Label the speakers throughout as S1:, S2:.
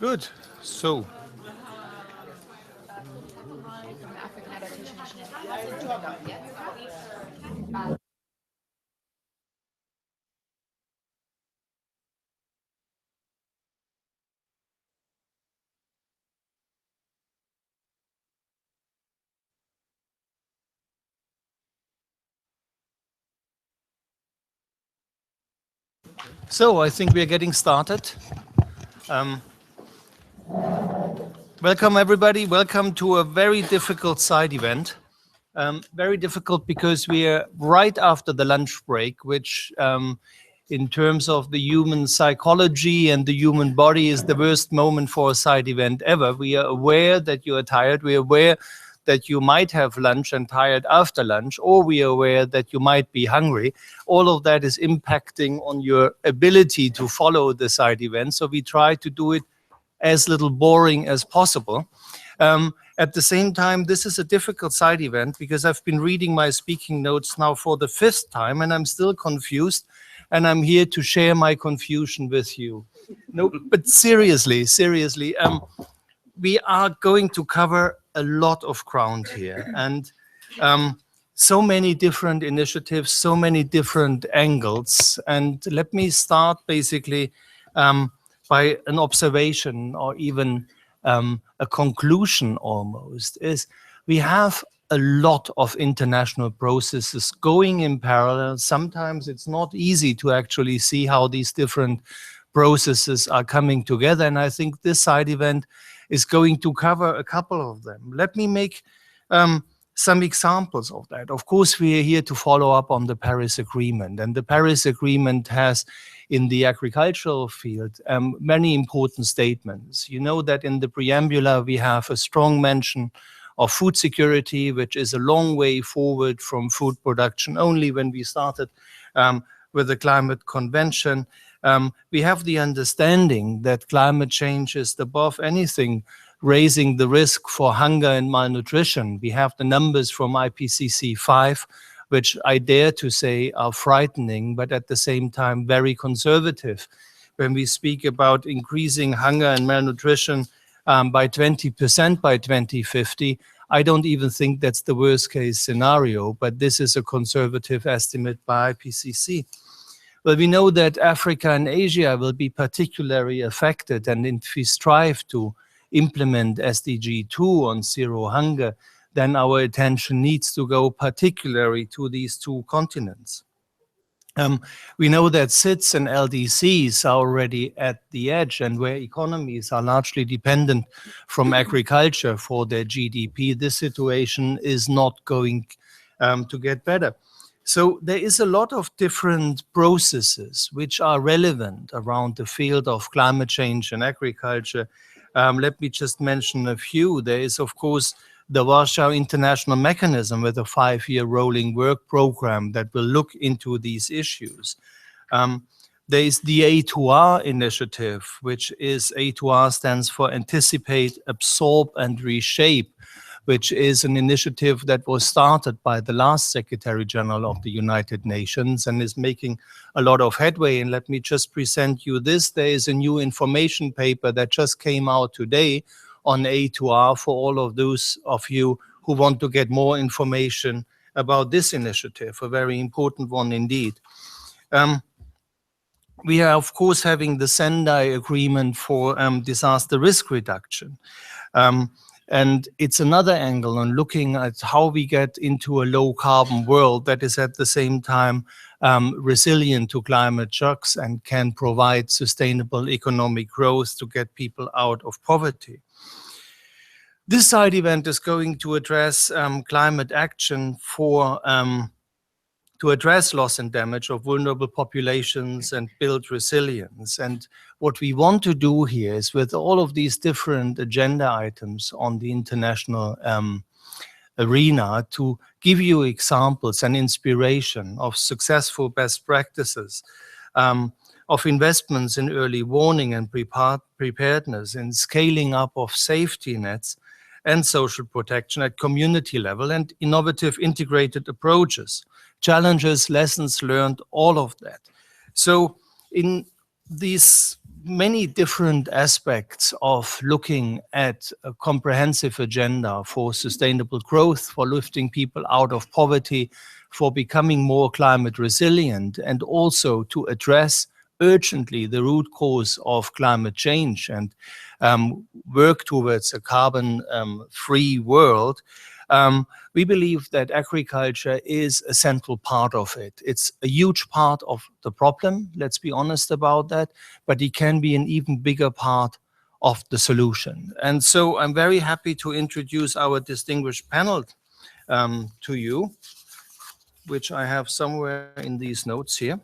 S1: Good. So, I think we are getting started. Um, Welcome, everybody. Welcome to a very difficult side event. Very difficult because we are right after the lunch break, which in terms of the human psychology and the human body is the worst moment for a side event ever. We are aware that you are tired. We are aware that you might have lunch and tired after lunch, or we are aware that you might be hungry. All of that is impacting on your ability to follow the side event. So we try to do it as little boring as possible. At the same time, this is a difficult side event because I've been reading my speaking notes now for the 5th time and I'm still confused, and I'm here to share my confusion with you. No, but seriously, we are going to cover a lot of ground here, and so many different initiatives, so many different angles. And let me start basically by an observation, or even a conclusion almost, is we have a lot of international processes going in parallel. Sometimes it's not easy to actually see how these different processes are coming together. And I think this side event is going to cover a couple of them. Let me make some examples of that. Of course, we are here to follow up on the Paris Agreement, and the Paris Agreement has, in the agricultural field, many important statements. You know that in the preamble we have a strong mention of food security, which is a long way forward from food production. Only when we started with the climate convention, we have the understanding that climate change is above anything raising the risk for hunger and malnutrition. We have the numbers from IPCC 5, which I dare to say are frightening, but at the same time very conservative. When we speak about increasing hunger and malnutrition by 20% by 2050, I don't even think that's the worst case scenario, but this is a conservative estimate by IPCC. Well, we know that Africa and Asia will be particularly affected, and if we strive to implement SDG 2 on zero hunger, then our attention needs to go particularly to these two continents. We know that SIDS and LDCs are already at the edge, and where economies are largely dependent from agriculture for their GDP, this situation is not going to get better. So there is a lot of different processes which are relevant around the field of climate change and agriculture. Let me just mention a few. There is, of course, the Warsaw International Mechanism with a 5-year rolling work program that will look into these issues. There is the A2R initiative, which is, A2R stands for Anticipate, Absorb and Reshape, which is an initiative that was started by the last Secretary General of the United Nations and is making a lot of headway. And let me just present you this. There is a new information paper that just came out today on A2R for all of those of you who want to get more information about this initiative, a very important one indeed. We are, of course, having the Sendai Agreement for disaster risk reduction. And it's another angle on looking at how we get into a low carbon world that is at the same time resilient to climate shocks and can provide sustainable economic growth to get people out of poverty. This side event is going to address climate action to address loss and damage of vulnerable populations and build resilience. And what we want to do here is, with all of these different agenda items on the international arena, to give you examples and inspiration of successful best practices, of investments in early warning and preparedness, in scaling up of safety nets and social protection at community level, and innovative integrated approaches, challenges, lessons learned, all of that. So in these many different aspects of looking at a comprehensive agenda for sustainable growth, for lifting people out of poverty, for becoming more climate resilient, and also to address urgently the root cause of climate change and work towards a carbon-free world. We believe that agriculture is a central part of it. It's a huge part of the problem, let's be honest about that, but it can be an even bigger part of the solution. And so I'm very happy to introduce our distinguished panel to you, which I have somewhere in these notes here.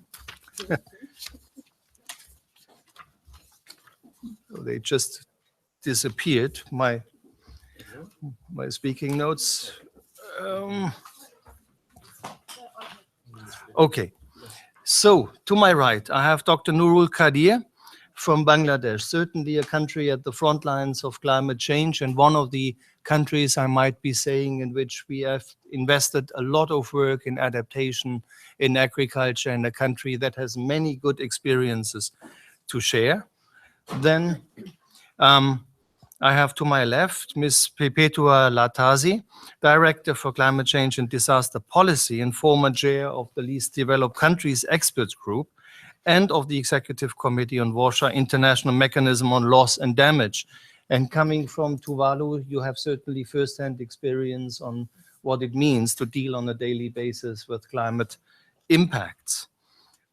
S1: They just disappeared, my speaking notes. Okay, so to my right, I have Dr. Nurul Qadir from Bangladesh, certainly a country at the front lines of climate change, and one of the countries, I might be saying, in which we have invested a lot of work in adaptation in agriculture, in a country that has many good experiences to share. Then I have to my left Ms. Perpetua Latazi, Director for Climate Change and Disaster Policy and former chair of the Least Developed Countries Experts Group and of the Executive Committee on Warsaw International Mechanism on Loss and Damage. And coming from Tuvalu, you have certainly first-hand experience on what it means to deal on a daily basis with climate impacts.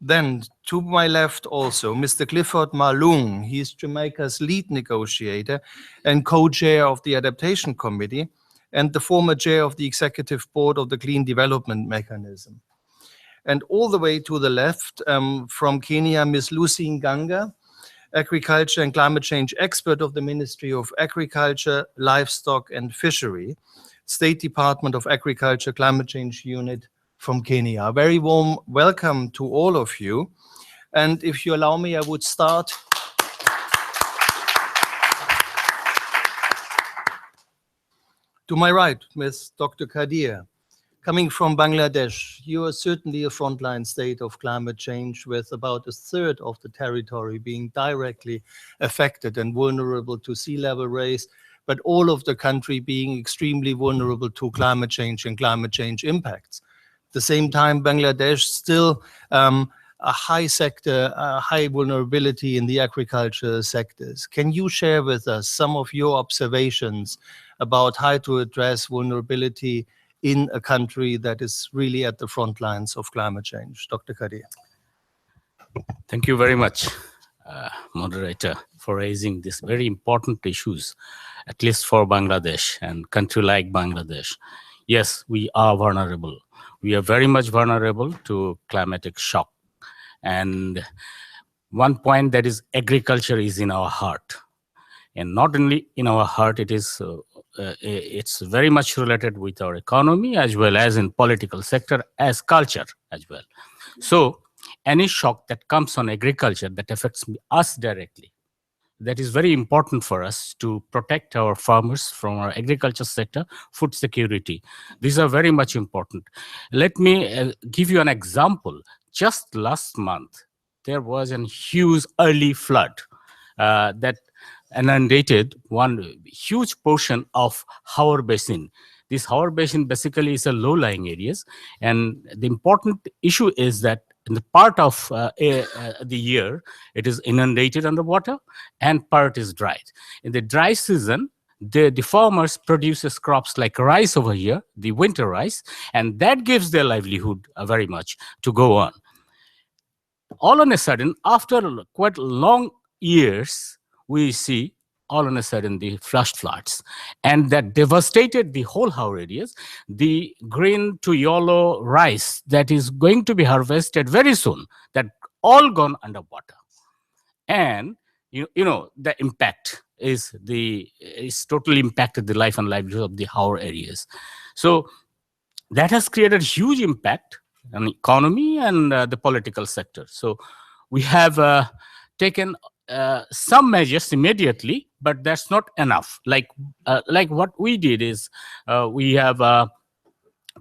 S1: Then, to my left also, Mr. Clifford Malung. He's Jamaica's lead negotiator and co-chair of the Adaptation Committee and the former chair of the Executive Board of the Clean Development Mechanism. And all the way to the left, from Kenya, Ms. Lucy Nganga, agriculture and climate change expert of the Ministry of Agriculture, Livestock and Fishery, State Department of Agriculture Climate Change Unit, from Kenya. A very warm welcome to all of you. And if you allow me, I would start to my right with Dr. Qadir. Coming from Bangladesh, you are certainly a frontline state of climate change with about a third of the territory being directly affected and vulnerable to sea level rise, but all of the country being extremely vulnerable to climate change and climate change impacts. At the same time, Bangladesh still a high sector, high vulnerability in the agriculture sectors. Can you share with us some of your observations about how to address vulnerability in a country that is really at the front lines of climate change? Dr. Qadir.
S2: Thank you very much, moderator, for raising these very important issues, at least for Bangladesh and country like Bangladesh. Yes, we are vulnerable. We are very much vulnerable to climatic shock. And one point, that is agriculture is in our heart. And not only in our heart, it is it's very much related with our economy as well as in political sector as culture as well. So any shock that comes on agriculture that affects us directly, that is very important for us to protect our farmers from our agriculture sector, food security. These are very much important. Let me give you an example. Just last month, there was a huge early flood that inundated one huge portion of Howar Basin. This Howar Basin basically is a low-lying areas, and the important issue is that in the part of the year, it is inundated underwater and part is dried. In the dry season, the farmers produces crops like rice over here, the winter rice, and that gives their livelihood very much to go on. All on a sudden, after quite long years, we see all on a sudden the flash floods, and that devastated the whole Howar areas. The green to yellow rice that is going to be harvested very soon, that all gone underwater. And you know the impact is totally impacted the life and livelihood of the Howar areas. So that has created huge impact on the economy and the political sector. So we have taken some measures immediately, but that's not enough. Like what we did is we have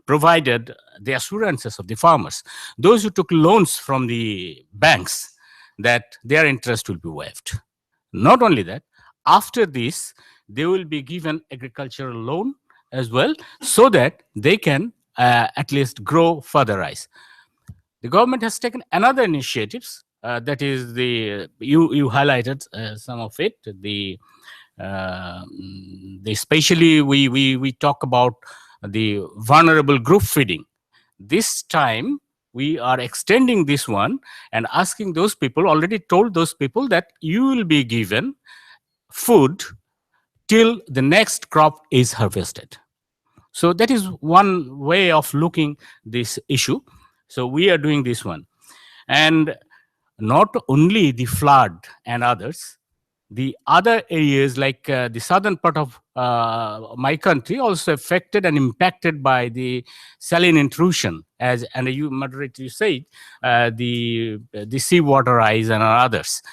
S2: provided the assurances of the farmers. Those who took loans from the banks, that their interest will be waived. Not only that, after this, they will be given agricultural loan as well, so that they can at least grow further rice. The government has taken another initiatives, that is the, you highlighted some of it, the especially we talk about the vulnerable group feeding. This time we are extending this one and asking those people, already told those people that you will be given food till the next crop is harvested. So that is one way of looking this issue. So we are doing this one. And not only the flood and others, the other areas like the southern part of my country also affected and impacted by the saline intrusion, as and you moderator you said, the seawater rise and others.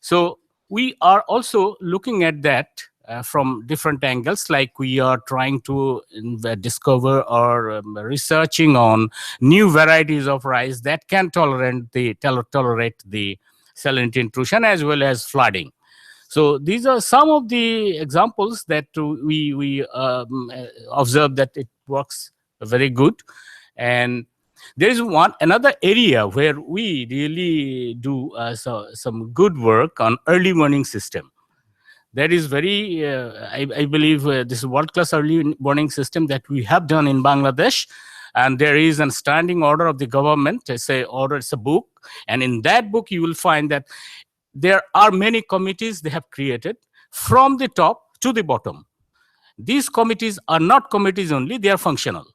S2: So we are also looking at that from different angles, like we are trying to discover or researching on new varieties of rice that can tolerate the salinity intrusion as well as flooding. So these are some of the examples that we observe that it works very good. And there is another area where we really do some good work on early warning system. That is very, I believe, this world-class early warning system that we have done in Bangladesh. And there is a standing order of the government. It's a book. And in that book, you will find that there are many committees they have created from the top to the bottom. These committees are not committees only, they are functional.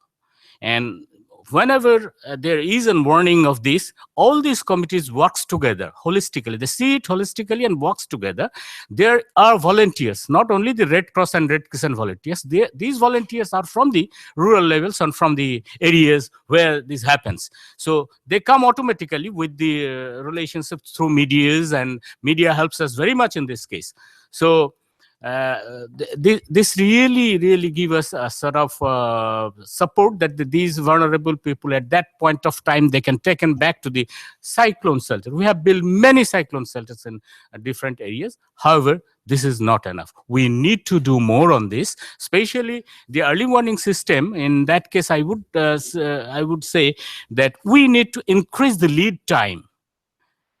S2: And whenever there is a warning of this, all these committees works together holistically. They see it holistically and works together. There are volunteers, not only the Red Cross and Red Crescent volunteers. These volunteers are from the rural levels and from the areas where this happens. So they come automatically with the relationship through medias, and media helps us very much in this case. So this really give us a sort of support that these vulnerable people at that point of time, they can take them back to the cyclone shelter. We have built many cyclone shelters in different areas. However, this is not enough. We need to do more on this, especially the early warning system. In that case, I would say that we need to increase the lead time.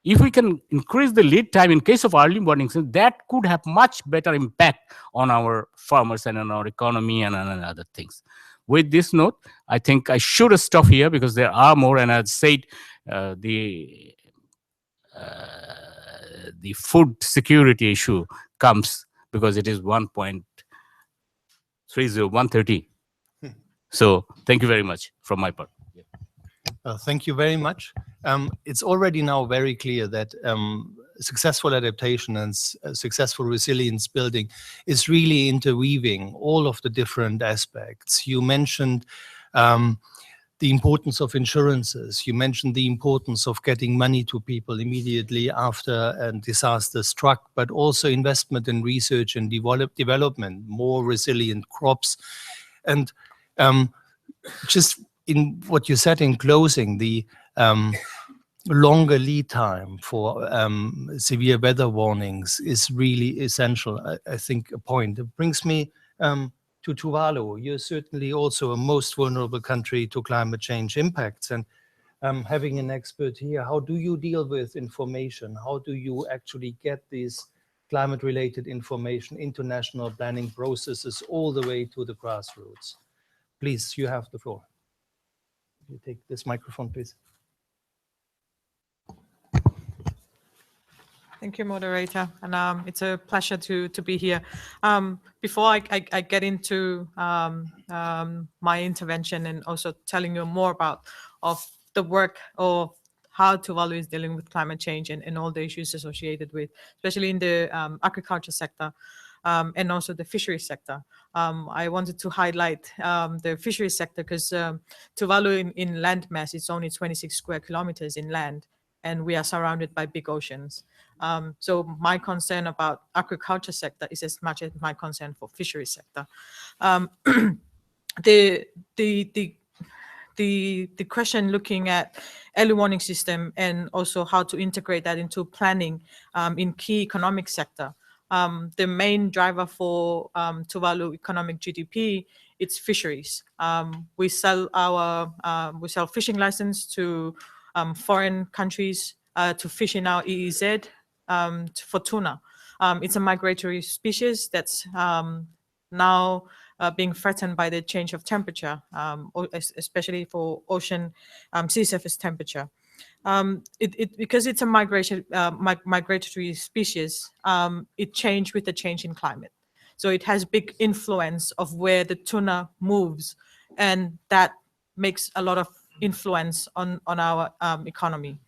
S2: If we can increase the lead time in case of early warning, that could have much better impact on our farmers and on our economy and on other things. With this note, I think I should stop here because there are more. And as said, the food security issue comes because it is 1.30. So thank you very much from my part.
S1: Thank you very much. It's already now very clear that successful adaptation and successful resilience building is really interweaving all of the different aspects. You mentioned the importance of insurances. You mentioned the importance of getting money to people immediately after a disaster struck, but also investment in research and development, more resilient crops. And just in what you said in closing, the longer lead time for severe weather warnings is really essential, I think, a point. It brings me to Tuvalu. You're certainly also a most vulnerable country to climate change impacts. And having an expert here, how do you deal with information? How do you actually get this climate-related information into national planning processes all the way to the grassroots? Please, you have the floor. You take this microphone, please.
S3: Thank you, moderator, and it's a pleasure to be here. Before I get into my intervention and also telling you more about the work or how Tuvalu is dealing with climate change and all the issues associated with, especially in the agriculture sector and also the fisheries sector. I wanted to highlight the fisheries sector because Tuvalu in land mass, it's only 26 square kilometers in land, and we are surrounded by big oceans. So my concern about agriculture sector is as much as my concern for fisheries sector. The question looking at early warning system, and also how to integrate that into planning in key economic sector. The main driver for Tuvalu economic GDP, it's fisheries. We sell fishing license to foreign countries to fish in our EEZ for tuna. It's a migratory species that's now being threatened by the change of temperature, especially for ocean sea surface temperature. Because it's a migratory species, it changed with the change in climate. So it has big influence of where the tuna moves, and that makes a lot of influence on our economy.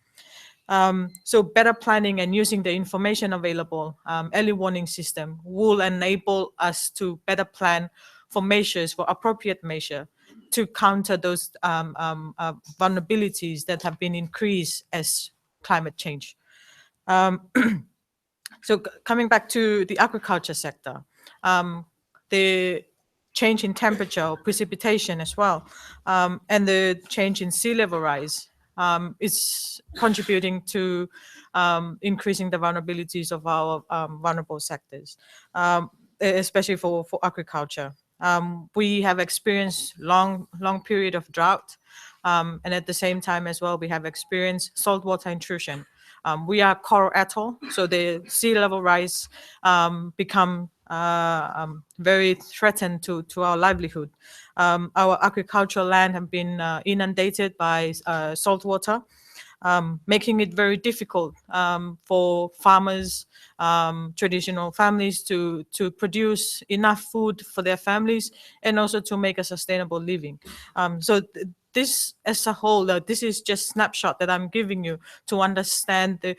S3: So better planning and using the information available, early warning system will enable us to better plan for measures, for appropriate measure, to counter those vulnerabilities that have been increased as climate change. So coming back to the agriculture sector, the change in temperature or precipitation as well, and the change in sea level rise is contributing to increasing the vulnerabilities of our vulnerable sectors, especially for agriculture. We have experienced long period of drought, and at the same time as well, we have experienced saltwater intrusion. We are coral atoll, so the sea level rise become very threatened to our livelihood. Our agricultural land have been inundated by saltwater, making it very difficult for farmers, traditional families to produce enough food for their families and also to make a sustainable living. So this as a whole, this is just snapshot that I'm giving you to understand the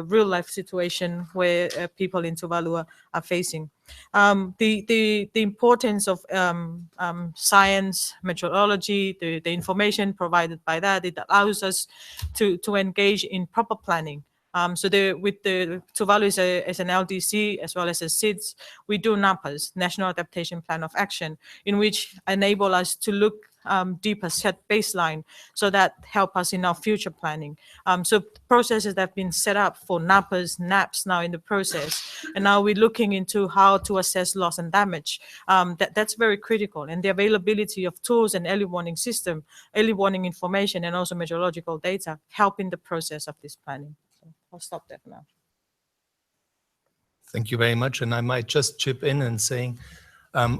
S3: real life situation where people in Tuvalu are facing. The importance of science, meteorology, the information provided by that, it allows us to engage in proper planning. So with the Tuvalu as an LDC as well as a SIDS, we do NAPAs, National Adaptation Plan of Action, in which enable us to look deeper, set baseline, so that help us in our future planning. So processes that have been set up for NAPAs, NAPs now in the process, and now we're looking into how to assess loss and damage. That's very critical, and the availability of tools and early warning system, early warning information, and also meteorological data help in the process of this planning. So I'll stop there for now.
S1: Thank you very much. And I might just chip in and saying,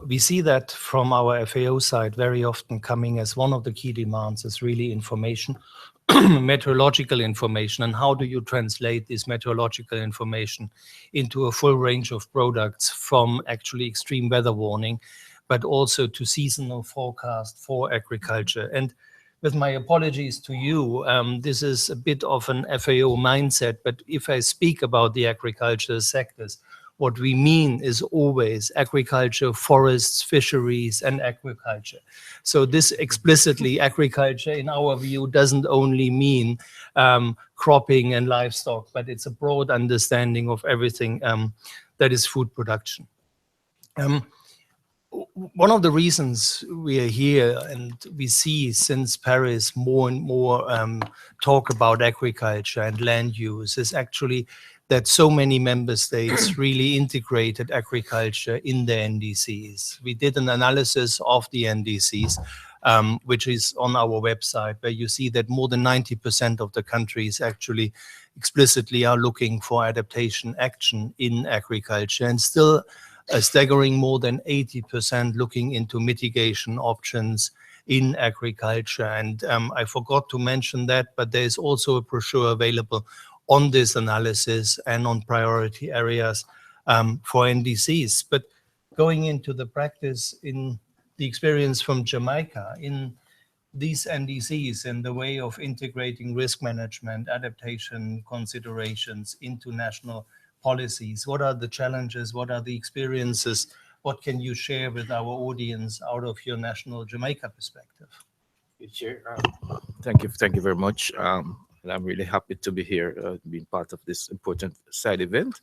S1: we see that from our FAO side very often coming as one of the key demands is really information, meteorological information, and how do you translate this meteorological information into a full range of products, from actually extreme weather warning, but also to seasonal forecast for agriculture. And with my apologies to you, this is a bit of an FAO mindset, but if I speak about the agricultural sectors, what we mean is always agriculture, forests, fisheries, and aquaculture. So this explicitly, agriculture in our view doesn't only mean cropping and livestock, but it's a broad understanding of everything that is food production. One of the reasons we are here, and we see since Paris more and more talk about agriculture and land use, is actually that so many member states really integrated agriculture in the NDCs. We did an analysis of the NDCs, which is on our website, where you see that more than 90% of the countries actually explicitly are looking for adaptation action in agriculture, and still a staggering more than 80% looking into mitigation options in agriculture. And I forgot to mention that, but there's also a brochure available on this analysis and on priority areas for NDCs. But going into the practice, in the experience from Jamaica, in these NDCs and the way of integrating risk management, adaptation considerations into national policies, what are the challenges? What are the experiences? What can you share with our audience out of your national Jamaica perspective?
S4: Thank you very much. And I'm really happy to be here, being part of this important side event.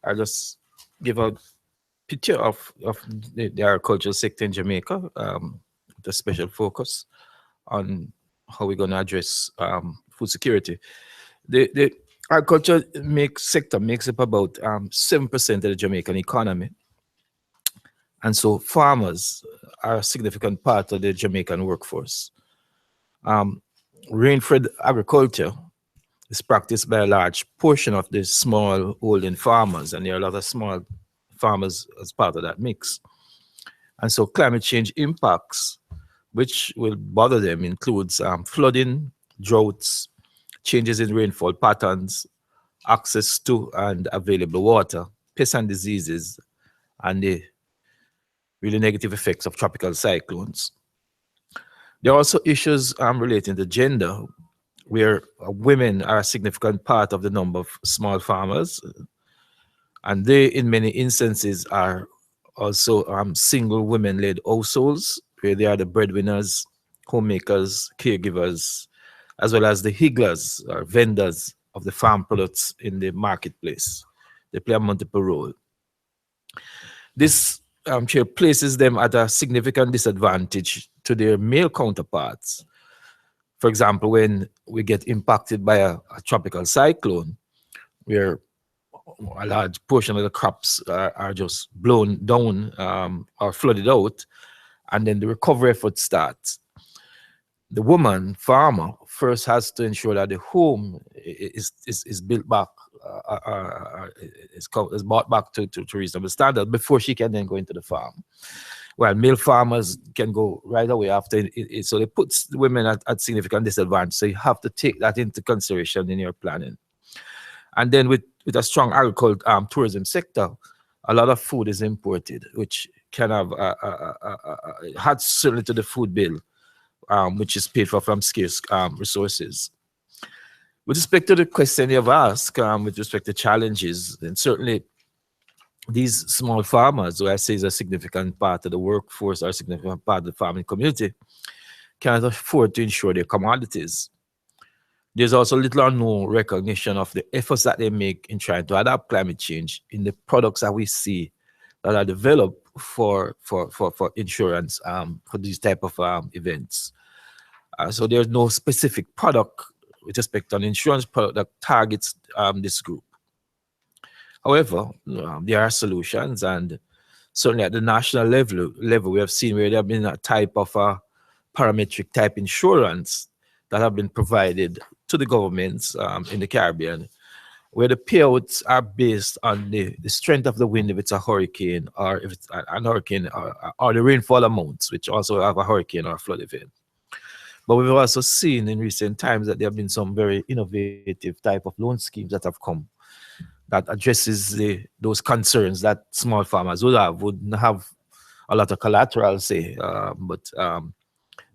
S4: I'll just give a picture of the agricultural sector in Jamaica, with a special focus on how we're going to address food security. The agriculture sector makes up about 7% of the Jamaican economy. And so farmers are a significant part of the Jamaican workforce. Rain-fed agriculture is practiced by a large portion of the small holding farmers, and there are a lot of small farmers as part of that mix. And so climate change impacts, which will bother them, includes flooding, droughts, changes in rainfall patterns, access to and available water, pests and diseases, and the really negative effects of tropical cyclones. There are also issues relating to gender, where women are a significant part of the number of small farmers, and they, in many instances, are also single women-led households, where they are the breadwinners, homemakers, caregivers, as well as the higglers or vendors of the farm products in marketplace. They play a multiple role. This places them at a significant disadvantage to their male counterparts. For example, when we get impacted by a tropical cyclone, where a large portion of the crops are just blown down or flooded out, and then the recovery effort starts. The woman farmer first has to ensure that the home is built back, is brought back to reasonable standard before she can then go into the farm. Well, male farmers can go right away after it, so it puts the women at significant disadvantage. So you have to take that into consideration in your planning. And then with a strong agriculture tourism sector, a lot of food is imported, which can have adds certainly to the food bill, which is paid for from scarce resources. With respect to the question you've asked, with respect to challenges, then certainly these small farmers, who I say is a significant part of the workforce or a significant part of the farming community, cannot afford to insure their commodities. There's also little or no recognition of the efforts that they make in trying to adapt climate change in the products that we see that are developed for insurance for these type of events. So there's no specific product with respect to an insurance product that targets this group. However, there are solutions, and certainly at the national level, we have seen where there have been a type of parametric type insurance that have been provided to the governments in the Caribbean, where the payouts are based on the strength of the wind, if it's a hurricane, or if it's an hurricane, or the rainfall amounts, which also have a hurricane or a flood event. But we've also seen in recent times that there have been some very innovative type of loan schemes that have come that addresses those concerns that small farmers wouldn't have a lot of collateral, say, but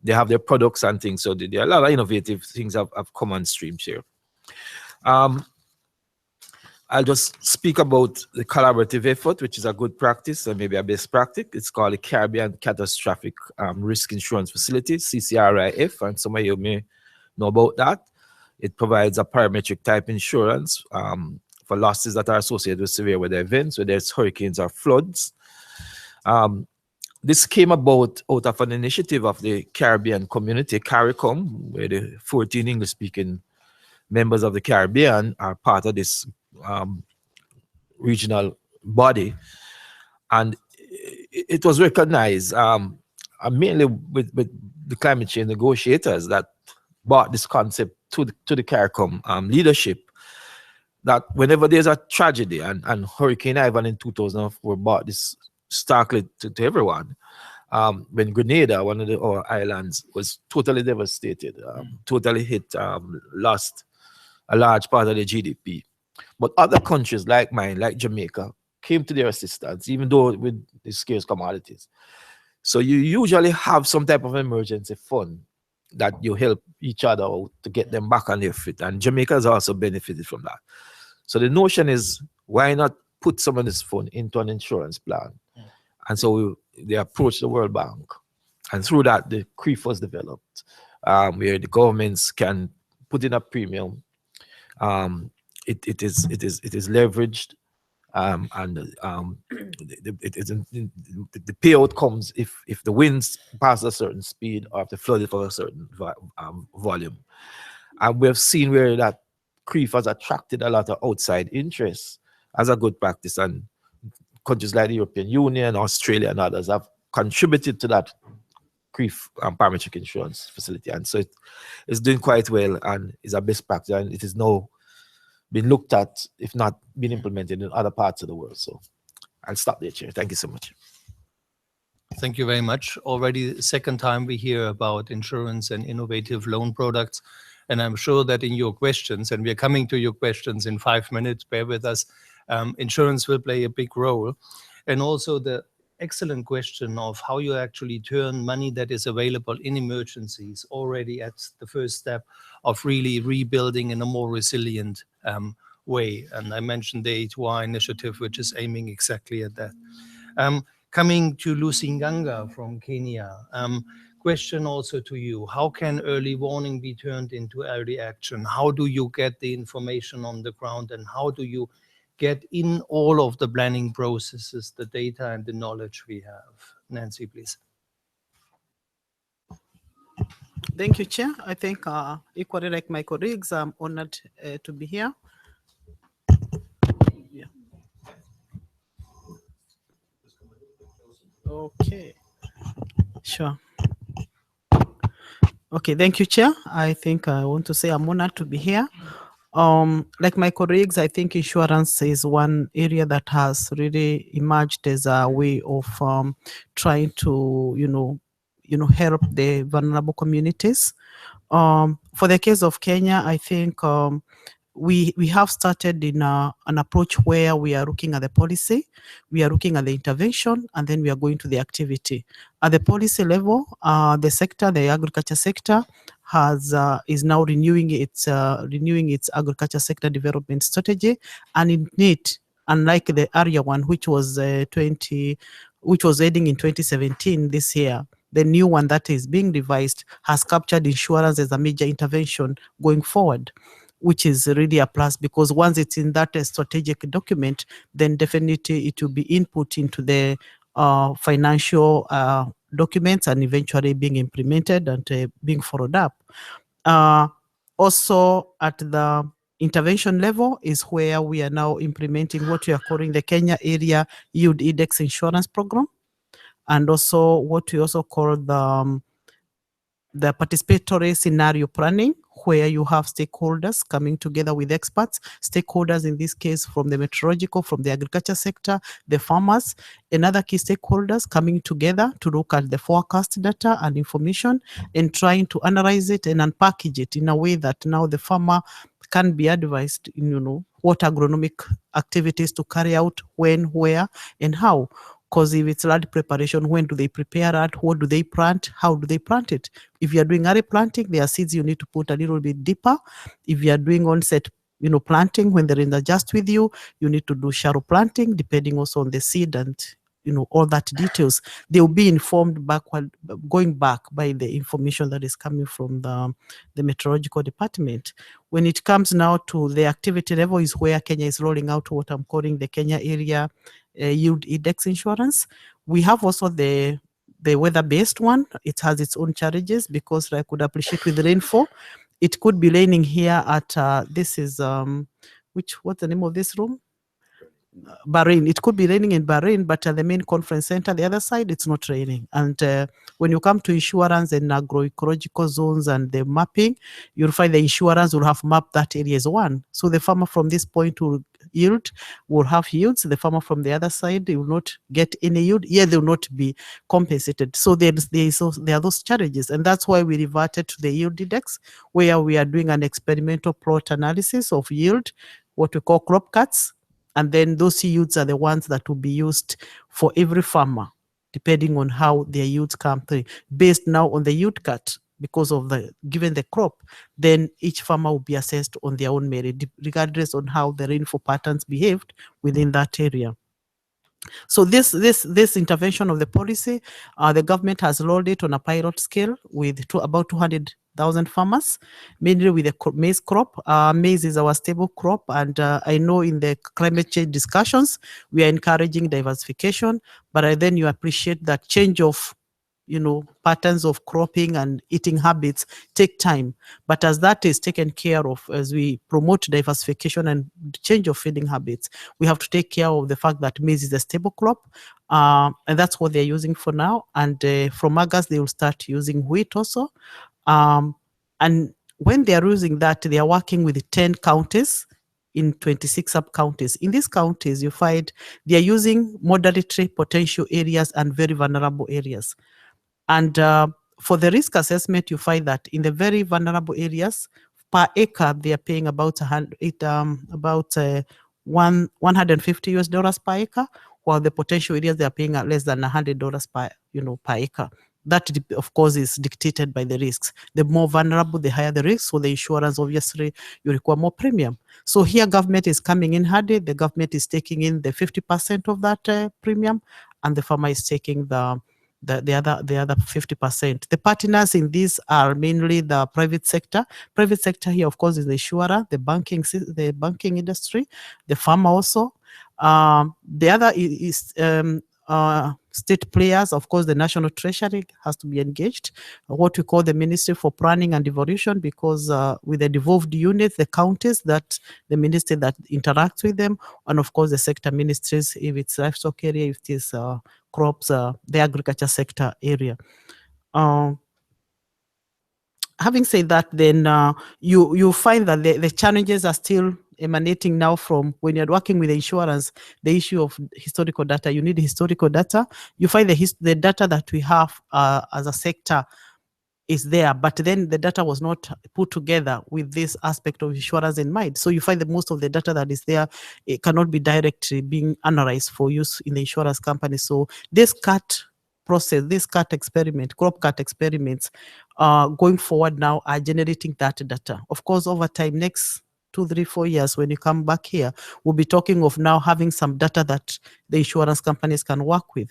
S4: they have their products and things. So there are a lot of innovative things have come on stream here. I'll just speak about the collaborative effort, which is a good practice and maybe a best practice. It's called the Caribbean Catastrophic Risk Insurance Facility, CCRIF, and some of you may know about that. It provides a parametric type insurance for losses that are associated with severe weather events, whether it's hurricanes or floods. This came about out of an initiative of the Caribbean community, CARICOM, where the 14 English-speaking members of the Caribbean are part of this regional body. And it was recognized mainly with the climate change negotiators that brought this concept to the CARICOM leadership, that whenever there's a tragedy, and Hurricane Ivan in 2004 brought this starkly to everyone, when Grenada, one of our islands, was totally devastated, totally hit, lost a large part of the GDP. But other countries like mine, like Jamaica, came to their assistance, even though with the scarce commodities. So you usually have some type of emergency fund that you help each other out to get them back on their feet. And Jamaica has also benefited from that. So the notion is, why not put some of this fund into an insurance plan? And so they approached the World Bank. And through that, the CRIF was developed, where the governments can put in a premium. It is leveraged, The payout comes if the winds pass a certain speed or if the flood is for a certain volume. And we have seen where that CREEF has attracted a lot of outside interest as a good practice, and countries like the European Union, Australia, and others have contributed to that CREEF parametric insurance facility, and so it's doing quite well and is a best practice, and it is now been looked at, if not been implemented in other parts of the world. So I'll stop there, Chair. Thank you so much.
S1: Thank you very much. Already the second time we hear about insurance and innovative loan products, and I'm sure that in your questions, and we're coming to your questions in 5 minutes, bear with us, insurance will play a big role, and also the excellent question of how you actually turn money that is available in emergencies already at the first step of really rebuilding in a more resilient way. And I mentioned the A2R initiative, which is aiming exactly at that. Coming to Lucy Nganga from Kenya, question also to you, how can early warning be turned into early action? How do you get the information on the ground, and how do you get in all of the planning processes, the data and the knowledge we have? Nancy, please.
S5: Thank you, Chair. I think equally like my colleagues, I'm honored to be here. Yeah. Okay. Sure. Okay, thank you, Chair. I think I want to say I'm honored to be here. Like my colleagues, I think insurance is one area that has really emerged as a way of trying to, help the vulnerable communities. For the case of Kenya, I think we have started in an approach where we are looking at the policy, we are looking at the intervention, and then we are going to the activity. At the policy level, the agriculture sector is now renewing its agriculture sector development strategy, and in it, unlike the earlier one, which was ending in 2017 this year, the new one that is being revised has captured insurance as a major intervention going forward, which is really a plus, because once it's in that strategic document, then definitely it will be input into the financial documents and eventually being implemented and being followed up. Also at the intervention level is where we are now implementing what we are calling the Kenya Area Yield Index Insurance Program, and also what we also call the participatory scenario planning, where you have stakeholders coming together with experts, stakeholders in this case from the meteorological, from the agriculture sector, the farmers, and other key stakeholders coming together to look at the forecast data and information and trying to analyze it and unpackage it in a way that now the farmer can be advised, what agronomic activities to carry out, when, where, and how. Because if it's land preparation, when do they prepare it? What do they plant? How do they plant it? If you are doing early planting, there are seeds you need to put a little bit deeper. If you are doing onset, planting, when there is a just with you, you need to do shallow planting, depending also on the seed and, all that details. They will be informed going back by the information that is coming from the meteorological department. When it comes now to the activity level is where Kenya is rolling out what I'm calling the Kenya Area Yield Index Insurance. We have also the weather-based one. It has its own challenges because I could appreciate with rainfall. It could be raining here at, this is, what's the name of this room? Bahrain. It could be raining in Bahrain, but at the main conference center, the other side, it's not raining. And when you come to insurance and agroecological zones and the mapping, you'll find the insurance will have mapped that area as one. So the farmer from this point will have yields. The farmer from the other side, they will not get any yield. Yeah, they will not be compensated. So there are those challenges. And that's why we reverted to the yield index, where we are doing an experimental plot analysis of yield, what we call crop cuts. And then those yields are the ones that will be used for every farmer, depending on how their yields come through. Based now on the yield cut, because of given the crop, then each farmer will be assessed on their own merit, regardless on how the rainfall patterns behaved within that area. So this intervention of the policy, the government has rolled it on a pilot scale with about 200 1,000 farmers, mainly with the maize crop. Maize is our stable crop, and I know in the climate change discussions, we are encouraging diversification, but then you appreciate that change of patterns of cropping and eating habits take time. But as that is taken care of, as we promote diversification and change of feeding habits, we have to take care of the fact that maize is a stable crop, and that's what they're using for now. And from August, they will start using wheat also. And when they are using that, they are working with 10 counties in 26 sub-counties. In these counties, you find they are using moderate potential areas and very vulnerable areas. And for the risk assessment, you find that in the very vulnerable areas, per acre, they are paying about $150 per acre, while the potential areas, they are paying less than $100 per acre. That, of course, is dictated by the risks. The more vulnerable, the higher the risk. So the insurance, obviously, you require more premium. So here, government is coming in handy. The government is taking in the 50% of that premium, and the farmer is taking the other 50%. The partners in this are mainly the private sector. Private sector here, of course, is the insurer, the banking industry, the farmer also. The other is state players. Of course, the National Treasury has to be engaged. What we call the Ministry for Planning and Devolution, because with the devolved units, the counties, that the ministry that interacts with them, and of course the sector ministries, if it's livestock area, if it is crops, the agriculture sector area. Having said that, then you find that the challenges are still emanating now from when you're working with the insurance, the issue of historical data. You need historical data. You find the data that we have as a sector is there, but then the data was not put together with this aspect of insurance in mind. So you find that most of the data that is there, it cannot be directly being analyzed for use in the insurance company. So this process, this crop cut experiments, going forward now are generating that data. Of course, over time, next 2, 3, 4 years, when you come back here, we'll be talking of now having some data that the insurance companies can work with.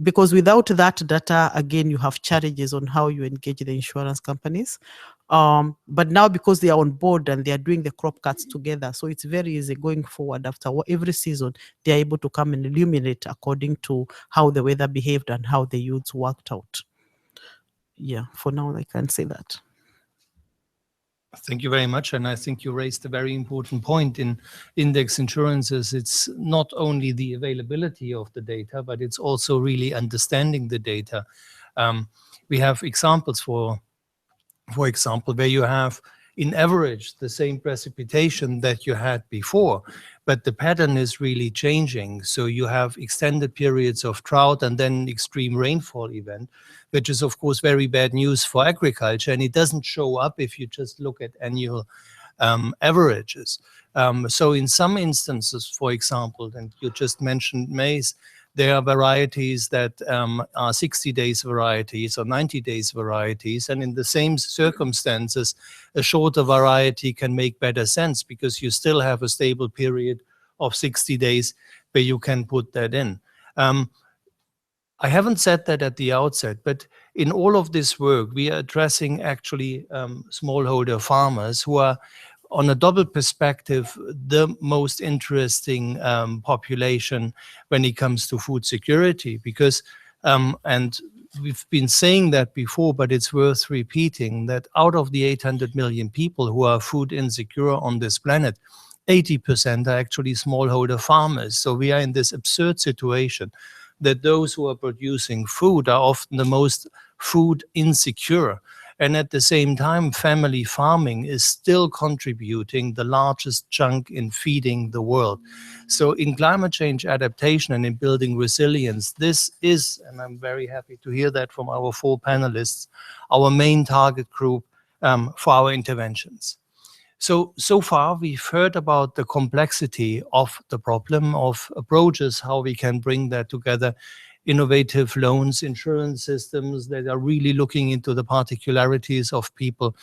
S5: Because without that data, again, you have challenges on how you engage the insurance companies. But now, because they are on board and they are doing the crop cuts together, so it's very easy going forward. After every season, they are able to come and illuminate according to how the weather behaved and how the yields worked out. Yeah, for now, I can say that.
S1: Thank you very much. And I think you raised a very important point in index insurances. It's not only the availability of the data, but it's also really understanding the data. We have examples, for example, where you have in average the same precipitation that you had before, but the pattern is really changing. So you have extended periods of drought and then extreme rainfall event, which is of course very bad news for agriculture, and it doesn't show up if you just look at annual averages. So in some instances, for example, and you just mentioned maize, there are varieties that are 60 days varieties or 90 days varieties. And in the same circumstances, a shorter variety can make better sense because you still have a stable period of 60 days where you can put that in. I haven't said that at the outset, but in all of this work, we are addressing actually smallholder farmers who are, on a double perspective, the most interesting population when it comes to food security, because, and we've been saying that before, but it's worth repeating, that out of the 800 million people who are food insecure on this planet, 80% are actually smallholder farmers. So we are in this absurd situation that those who are producing food are often the most food insecure. And at the same time, family farming is still contributing the largest chunk in feeding the world. So in climate change adaptation and in building resilience, this is, and I'm very happy to hear that from our 4 panelists, our main target group for our interventions. So far, we've heard about the complexity of the problem, of approaches, how we can bring that together, innovative loans, insurance systems that are really looking into the particularities of people,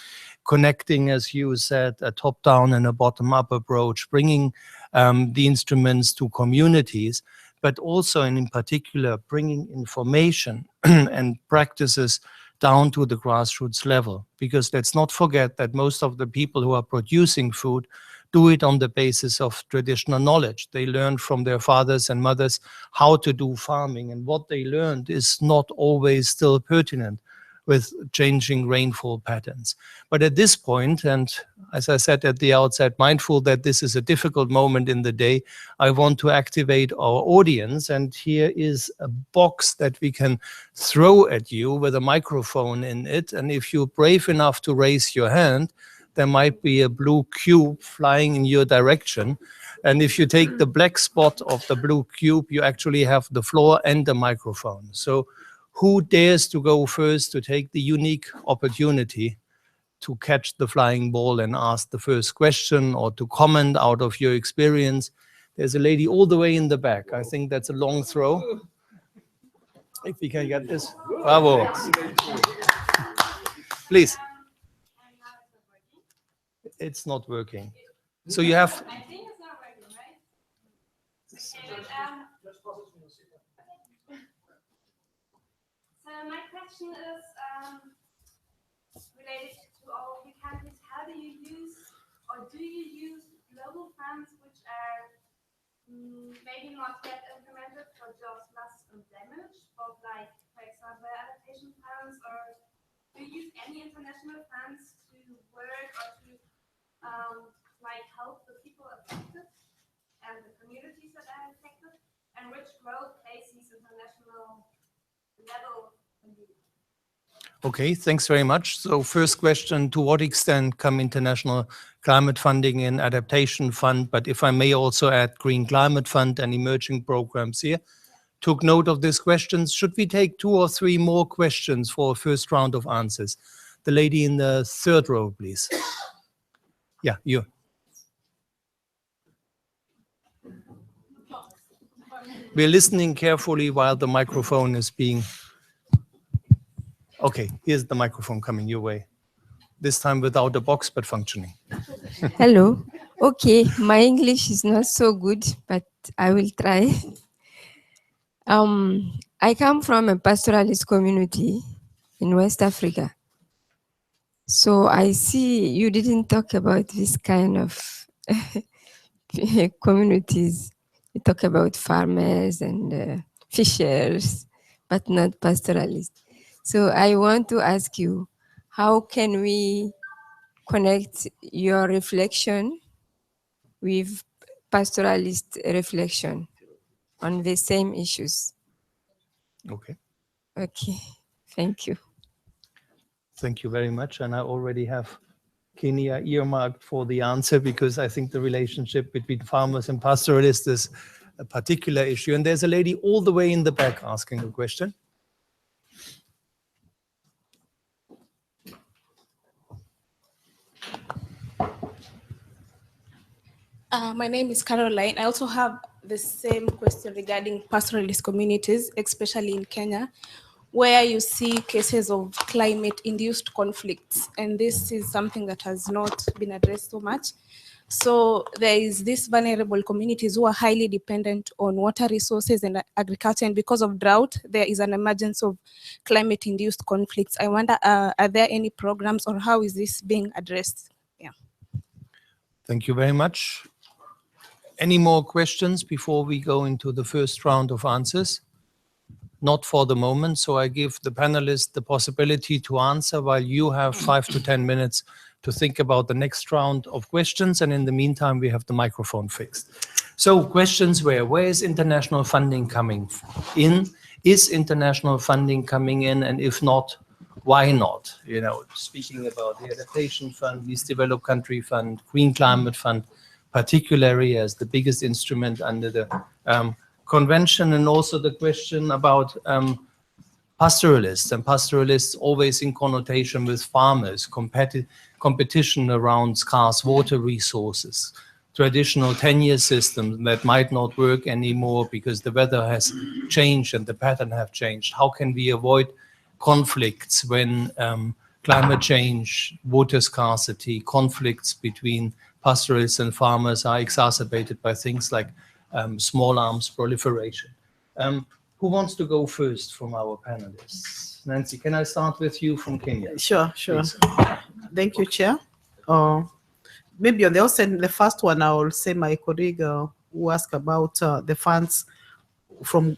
S1: connecting, as you said, a top-down and a bottom-up approach, bringing the instruments to communities, but also, and in particular, bringing information and practices down to the grassroots level. Because let's not forget that most of the people who are producing food do it on the basis of traditional knowledge. They learned from their fathers and mothers how to do farming, and what they learned is not always still pertinent with changing rainfall patterns. But at this point, and as I said at the outset, mindful that this is a difficult moment in the day, I want to activate our audience. And here is a box that we can throw at you with a microphone in it. And if you're brave enough to raise your hand, there might be a blue cube flying in your direction. And if you take the black spot of the blue cube, you actually have the floor and the microphone. So who dares to go first to take the unique opportunity to catch the flying ball and ask the first question or to comment out of your experience? There's a lady all the way in the back. I think that's a long throw. If we can get this. Bravo. Please. It's not working. So you have...
S6: I think it's not working, right? So my question is related to all of you countries. How do you use, or do you use global funds which are maybe not yet implemented for just loss and damage, but like, for example, adaptation funds, or do you use any international funds to work or to like help the people affected and the communities that are affected, and which role plays these international level?
S1: Okay, thanks very much. So first question, to what extent come international climate funding and adaptation fund, but if I may also add Green Climate Fund and emerging programs here? Took note of these questions. Should we take 2 or 3 more questions for a first round of answers? The lady in the third row, please. Yeah, you. We're listening carefully while the microphone is being... Okay, here's the microphone coming your way. This time without a box, but functioning.
S7: Hello. Okay, my English is not so good, but I will try. I come from a pastoralist community in West Africa. So I see you didn't talk about this kind of communities. You talk about farmers and fishers, but not pastoralists. So I want to ask you, how can we connect your reflection with pastoralist reflection on the same issues?
S1: Okay.
S7: Okay, thank you.
S1: Thank you very much. And I already have Kenya earmarked for the answer, because I think the relationship between farmers and pastoralists is a particular issue. And there's a lady all the way in the back asking a question.
S8: My name is Caroline. I also have the same question regarding pastoralist communities, especially in Kenya, where you see cases of climate-induced conflicts, and this is something that has not been addressed so much. So there is these vulnerable communities who are highly dependent on water resources and agriculture, and because of drought, there is an emergence of climate-induced conflicts. I wonder, are there any programs, or how is this being addressed? Yeah.
S1: Thank you very much. Any more questions before we go into the first round of answers? Not for the moment, so I give the panelists the possibility to answer while you have 5 to 10 minutes to think about the next round of questions, and in the meantime we have the microphone fixed. So questions where is international funding coming in? Is international funding coming in, and if not, why not? You know, speaking about the Adaptation Fund, Least Developed Country Fund, Green Climate Fund, particularly as the biggest instrument under the convention, and also the question about pastoralists, and pastoralists always in connotation with farmers, competition around scarce water resources, traditional tenure systems that might not work anymore because the weather has changed and the pattern have changed. How can we avoid conflicts when climate change, water scarcity, conflicts between pastoralists and farmers are exacerbated by things like small arms proliferation? Who wants to go first from our panelists? Nancy, can I start with you from Kenya?
S5: Sure, sure.
S1: Please.
S5: Thank you, Chair. Maybe on the first one, I will say my colleague who asked about the funds from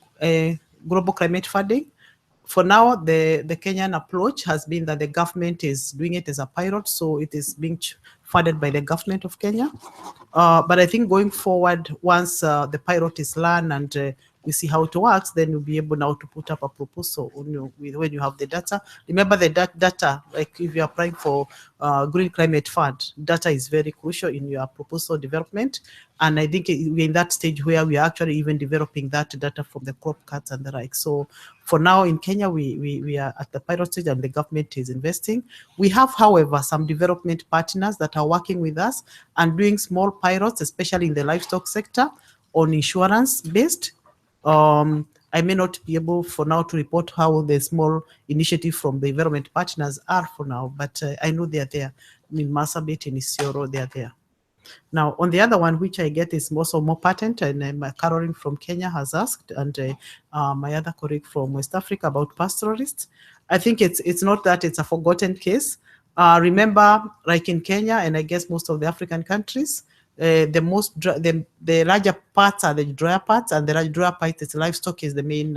S5: global climate funding. For now, the Kenyan approach has been that the government is doing it as a pilot, so it is being funded by the government of Kenya. But I think going forward, once the pilot is run and we see how it works, then we'll be able now to put up a proposal when you have the data. Remember the data, like if you're applying for Green Climate Fund, data is very crucial in your proposal development. And I think we're in that stage where we are actually even developing that data from the crop cuts and the like. So for now in Kenya, we are at the pilot stage and the government is investing. We have, however, some development partners that are working with us and doing small pilots, especially in the livestock sector, on insurance-based. I may not be able for now to report how the small initiative from the development partners are for now, but I know they are there. I mean, Marsabit and Isiolo, they are there. Now, on the other one, which I get is also more patent, and Caroline from Kenya has asked, and my other colleague from West Africa about pastoralists. I think it's not that it's a forgotten case. Remember, like in Kenya, and I guess most of the African countries, the larger parts are the drier parts, and the drier parts, it's livestock is the main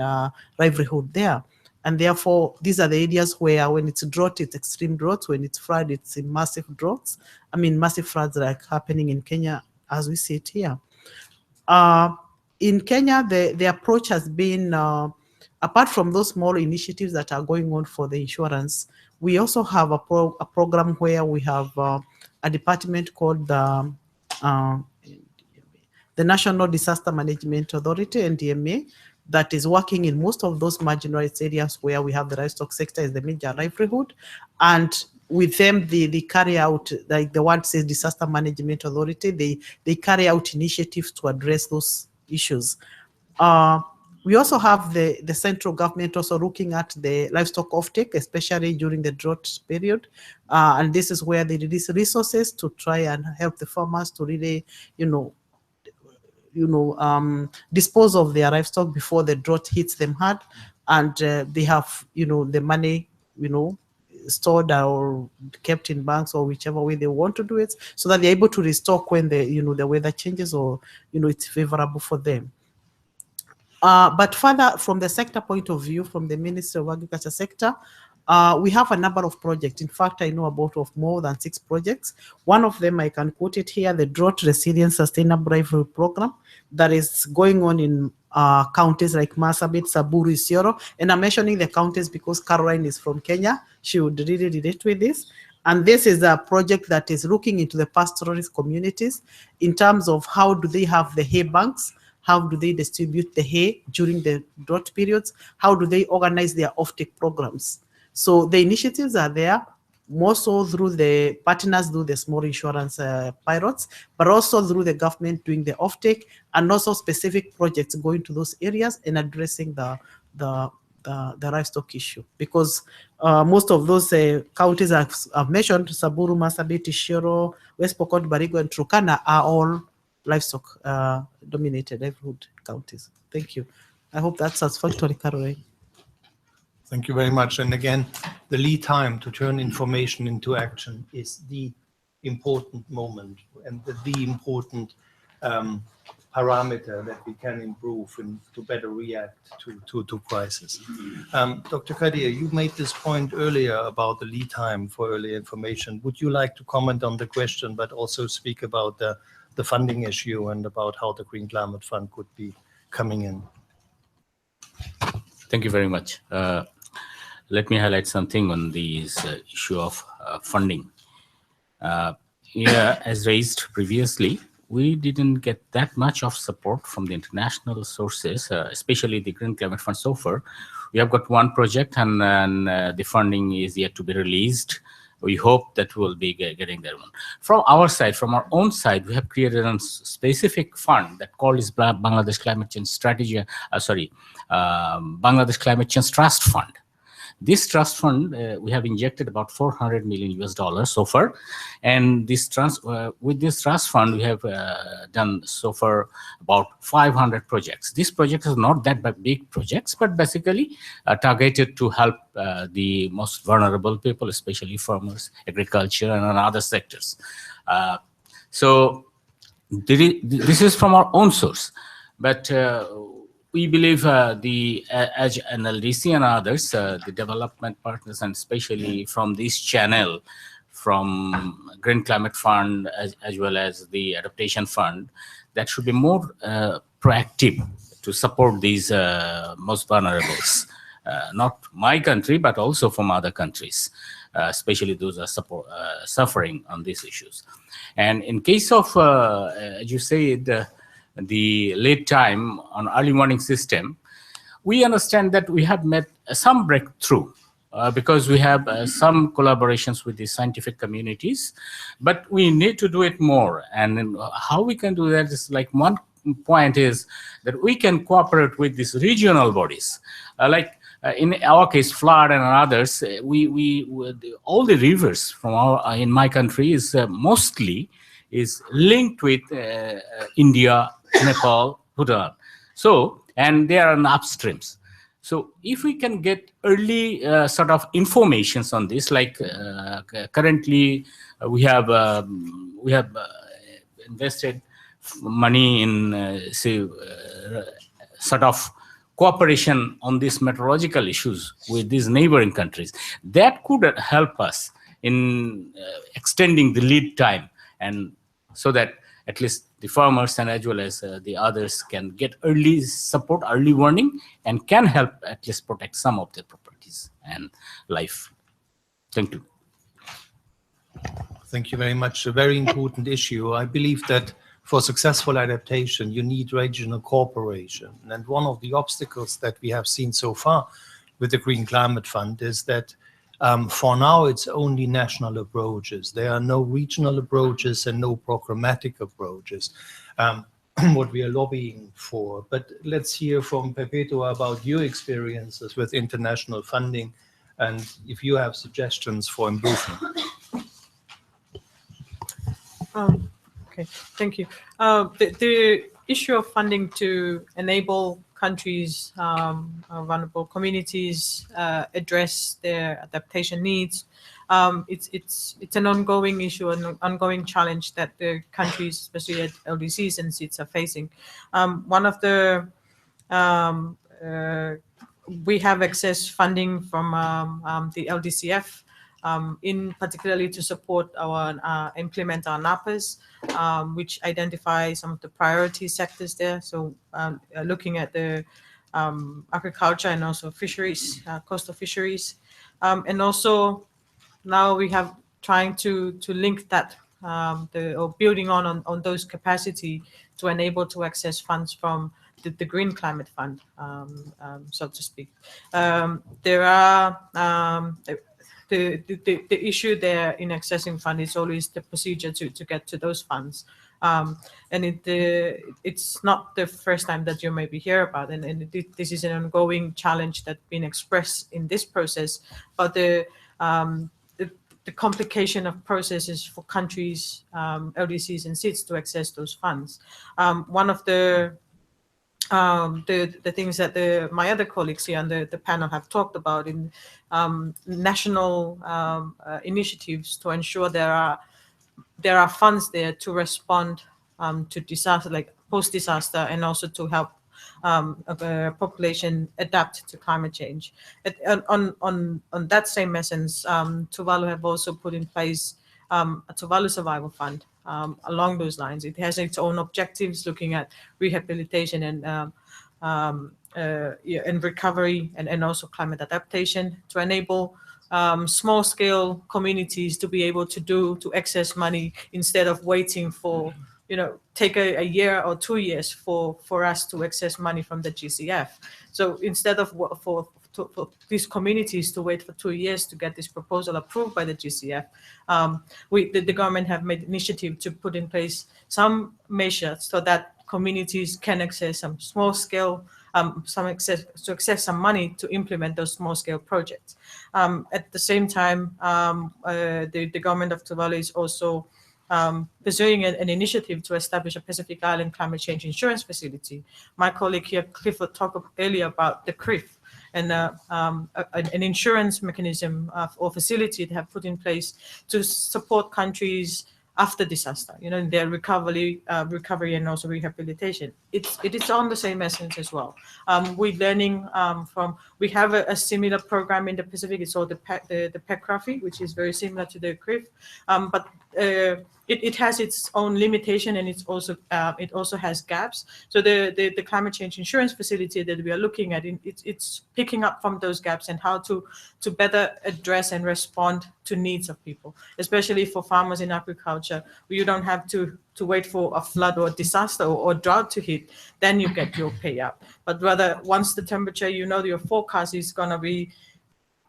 S5: livelihood there. And therefore, these are the areas where when it's drought, it's extreme droughts. When it's flood, it's massive droughts. I mean, massive floods like happening in Kenya as we see it here. In Kenya, the approach has been, apart from those small initiatives that are going on for the insurance, we also have a program where we have a department called the National Disaster Management Authority, NDMA, that is working in most of those marginalized areas where we have the livestock sector as the major livelihood. And with them, they carry out, like the word says, Disaster Management Authority, they carry out initiatives to address those issues. We also have the central government also looking at the livestock offtake, especially during the drought period. And this is where they release resources to try and help the farmers to really, dispose of their livestock before the drought hits them hard. And they have, the money, stored or kept in banks or whichever way they want to do it, so that they're able to restock when the weather changes or, it's favorable for them. But further, from the sector point of view, from the Ministry of Agriculture sector, we have a number of projects. In fact, I know about of more than 6 projects. One of them, I can quote it here, the Drought Resilience Sustainable Livelihood Program that is going on in counties like Marsabit, Samburu, Isiolo. And I'm mentioning the counties because Caroline is from Kenya. She would really relate with this. And this is a project that is looking into the pastoralist communities in terms of how do they have the hay banks, how do they distribute the hay during the drought periods, how do they organize their offtake programs. So the initiatives are there, more so through the partners do the small insurance pilots, but also through the government doing the offtake, and also specific projects going to those areas and addressing the livestock issue. Because most of those counties I've mentioned, Samburu, Marsabit, Isiolo, West Pokot, Baringo, and Turkana are all livestock dominated livelihood counties. Thank you. I hope that's satisfactory, Caroline.
S1: Thank you very much. And again, the lead time to turn information into action is the important moment and the important parameter that we can improve and to better react to crisis. Dr. Khadija, you made this point earlier about the lead time for early information. Would you like to comment on the question, but also speak about the funding issue and about how the Green Climate Fund could be coming in?
S2: Thank you very much. Let me highlight something on this issue of funding. As raised previously, we didn't get that much of support from the international sources, especially the Green Climate Fund so far. We have got one project and the funding is yet to be released. We hope that we'll be getting that one. From our side, from our own side, we have created a specific fund that called is Bangladesh Climate Change Strategy, Bangladesh Climate Change Trust Fund. This trust fund, we have injected about $400 million so far, and with this trust fund, we have done so far about 500 projects. These projects are not that big projects, but basically targeted to help the most vulnerable people, especially farmers, agriculture, and other sectors. So this is from our own source, but we believe as NLDC and others, the development partners, and especially from this channel, from Green Climate Fund as well as the Adaptation Fund, that should be more proactive to support these most vulnerables. Not my country, but also from other countries, especially those are suffering on these issues. And in case of, as you said, the lead time on early warning system, we understand that we have made some breakthrough because we have some collaborations with the scientific communities, but we need to do it more. And how we can do that is, like, one point is that we can cooperate with these regional bodies. In our case, flood and others, all the rivers from in my country is mostly linked with India, Nepal, Bhutan. So, and they are on upstreams. So if we can get early sort of informations on this, like currently we have invested money in sort of cooperation on these meteorological issues with these neighboring countries. That could help us in extending the lead time, and so that at least the farmers and as well as the others can get early support, early warning, and can help at least protect some of their properties and life. Thank you.
S1: Thank you very much. A very important issue. I believe that for successful adaptation, you need regional cooperation. And one of the obstacles that we have seen so far with the Green Climate Fund is that for now, it's only national approaches. There are no regional approaches and no programmatic approaches, what we are lobbying for. But let's hear from Perpetua about your experiences with international funding and if you have suggestions for improvement.
S3: Okay, thank you. The issue of funding to enable countries, vulnerable communities, address their adaptation needs. It's an ongoing issue, an ongoing challenge that the countries, especially LDCs and SIDS, are facing. One of the we have access funding from the LDCF, in particularly to support our implement our NAPAs, which identify some of the priority sectors there. So looking at the agriculture and also fisheries, coastal fisheries, and also now we have trying to link that or building on those capacity to enable to access funds from the Green Climate Fund, so to speak. There are the issue there in accessing fund is always the procedure to get to those funds. And it's not the first time that you maybe hear about, and this is an ongoing challenge that's been expressed in this process. But the complication of processes for countries, LDCs and SIDS to access those funds. One of the things that my other colleagues here on the panel have talked about in national initiatives to ensure there are funds there to respond to disaster, like post-disaster, and also to help a population adapt to climate change. On that same essence, Tuvalu have also put in place a Tuvalu Survival Fund along those lines. It has its own objectives, looking at rehabilitation and recovery, and also climate adaptation to enable small-scale communities to be able to access money instead of waiting for, take a year or 2 years for us to access money from the GCF. So instead of for these communities to wait for 2 years to get this proposal approved by the GCF, the government have made initiative to put in place some measures so that communities can access some small-scale some access some money to implement those small-scale projects. At the same time, the government of Tuvalu is also pursuing an initiative to establish a Pacific Island climate change insurance facility. My colleague here, Clifford, talked earlier about the CRIF and an insurance mechanism or facility they have put in place to support countries after disaster, in their recovery and also rehabilitation. It is on the same essence as well. We're learning we have a similar program in the Pacific. It's called the PECRAFI, which is very similar to the CRIF, but it has its own limitation, and it also has gaps. So the climate change insurance facility that we are looking at, it's picking up from those gaps and how to better address and respond to needs of people, especially for farmers in agriculture, where you don't have to wait for a flood or disaster or drought to hit, then you get your payout. But rather, once the temperature, your forecast is going to be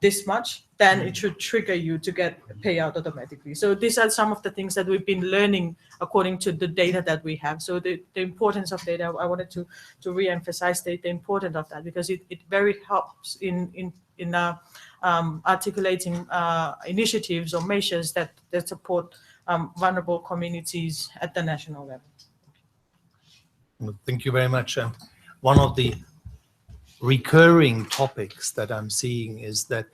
S3: this much, then it should trigger you to get a payout automatically. So these are some of the things that we've been learning according to the data that we have. So the importance of data, I wanted to re-emphasize the importance of that, because it very helps in articulating initiatives or measures that support vulnerable communities at the national level.
S1: Well, thank you very much. One of the recurring topics that I'm seeing is that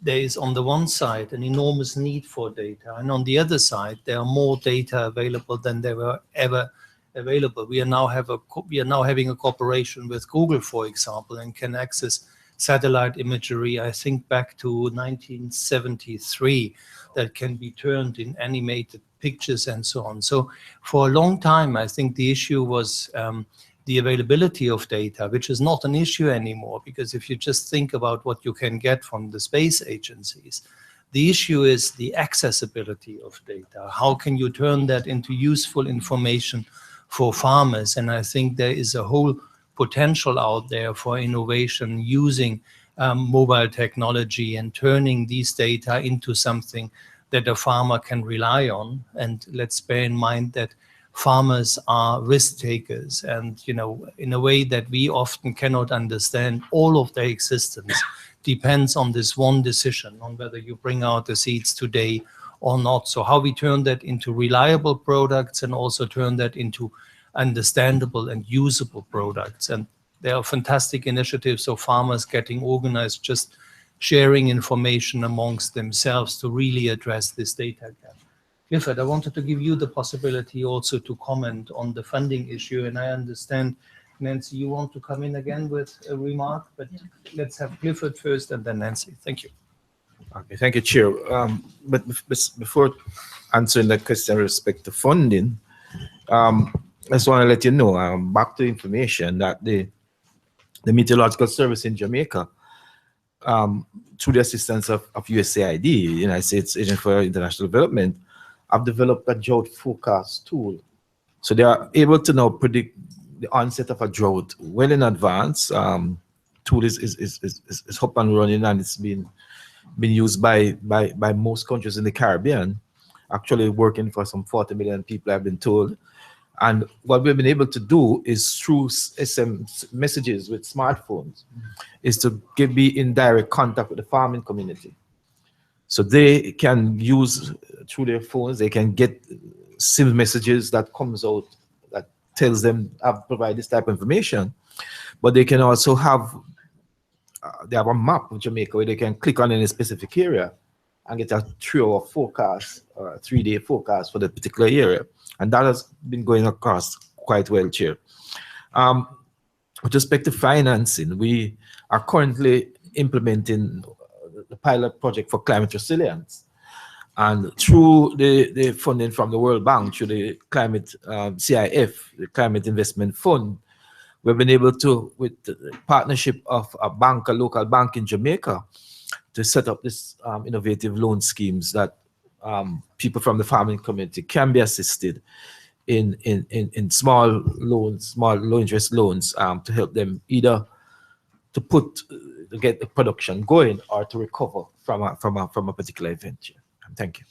S1: there is, on the one side, an enormous need for data, and on the other side, there are more data available than there were ever available. We are now having a cooperation with Google, for example, and can access satellite imagery, I think back to 1973, that can be turned in animated pictures and so on. So for a long time, I think the issue was the availability of data, which is not an issue anymore, because if you just think about what you can get from the space agencies, the issue is the accessibility of data. How can you turn that into useful information for farmers? And I think there is a whole potential out there for innovation using mobile technology and turning these data into something that a farmer can rely on. And let's bear in mind that farmers are risk takers, and in a way that we often cannot understand, all of their existence depends on this one decision, on whether you bring out the seeds today or not. So how we turn that into reliable products and also turn that into understandable and usable products. And there are fantastic initiatives of farmers getting organized, just sharing information amongst themselves to really address this data gap. Clifford, I wanted to give you the possibility also to comment on the funding issue, and I understand, Nancy, you want to come in again with a remark, but let's have Clifford first and then Nancy. Thank you.
S4: Okay, thank you, Chair. But before answering that question with respect to funding, I just want to let you know, back to information, that the Meteorological Service in Jamaica, through the assistance of USAID, United States Agency for International Development, have developed a drought forecast tool. So they are able to now predict the onset of a drought well in advance. Tool is up and running, and it's been used by most countries in the Caribbean, actually working for some 40 million people, I've been told. And what we've been able to do is, through SM messages with smartphones, is to be in direct contact with the farming community. So they can use, through their phones, they can get SIM messages that comes out that tells them, provide this type of information. But they can also have, they have a map of Jamaica where they can click on any specific area and get a 3-hour forecast or a 3-day forecast for that particular area. And that has been going across quite well, Chair. With respect to financing, we are currently implementing the pilot project for climate resilience. And through the funding from the World Bank, through the climate CIF, the Climate Investment Fund, we've been able to, with the partnership of a bank, a local bank in Jamaica, to set up this innovative loan schemes that people from the farming community can be assisted in small loans, small low interest loans, to help them either to get the production going or to recover from a particular event. Thank you.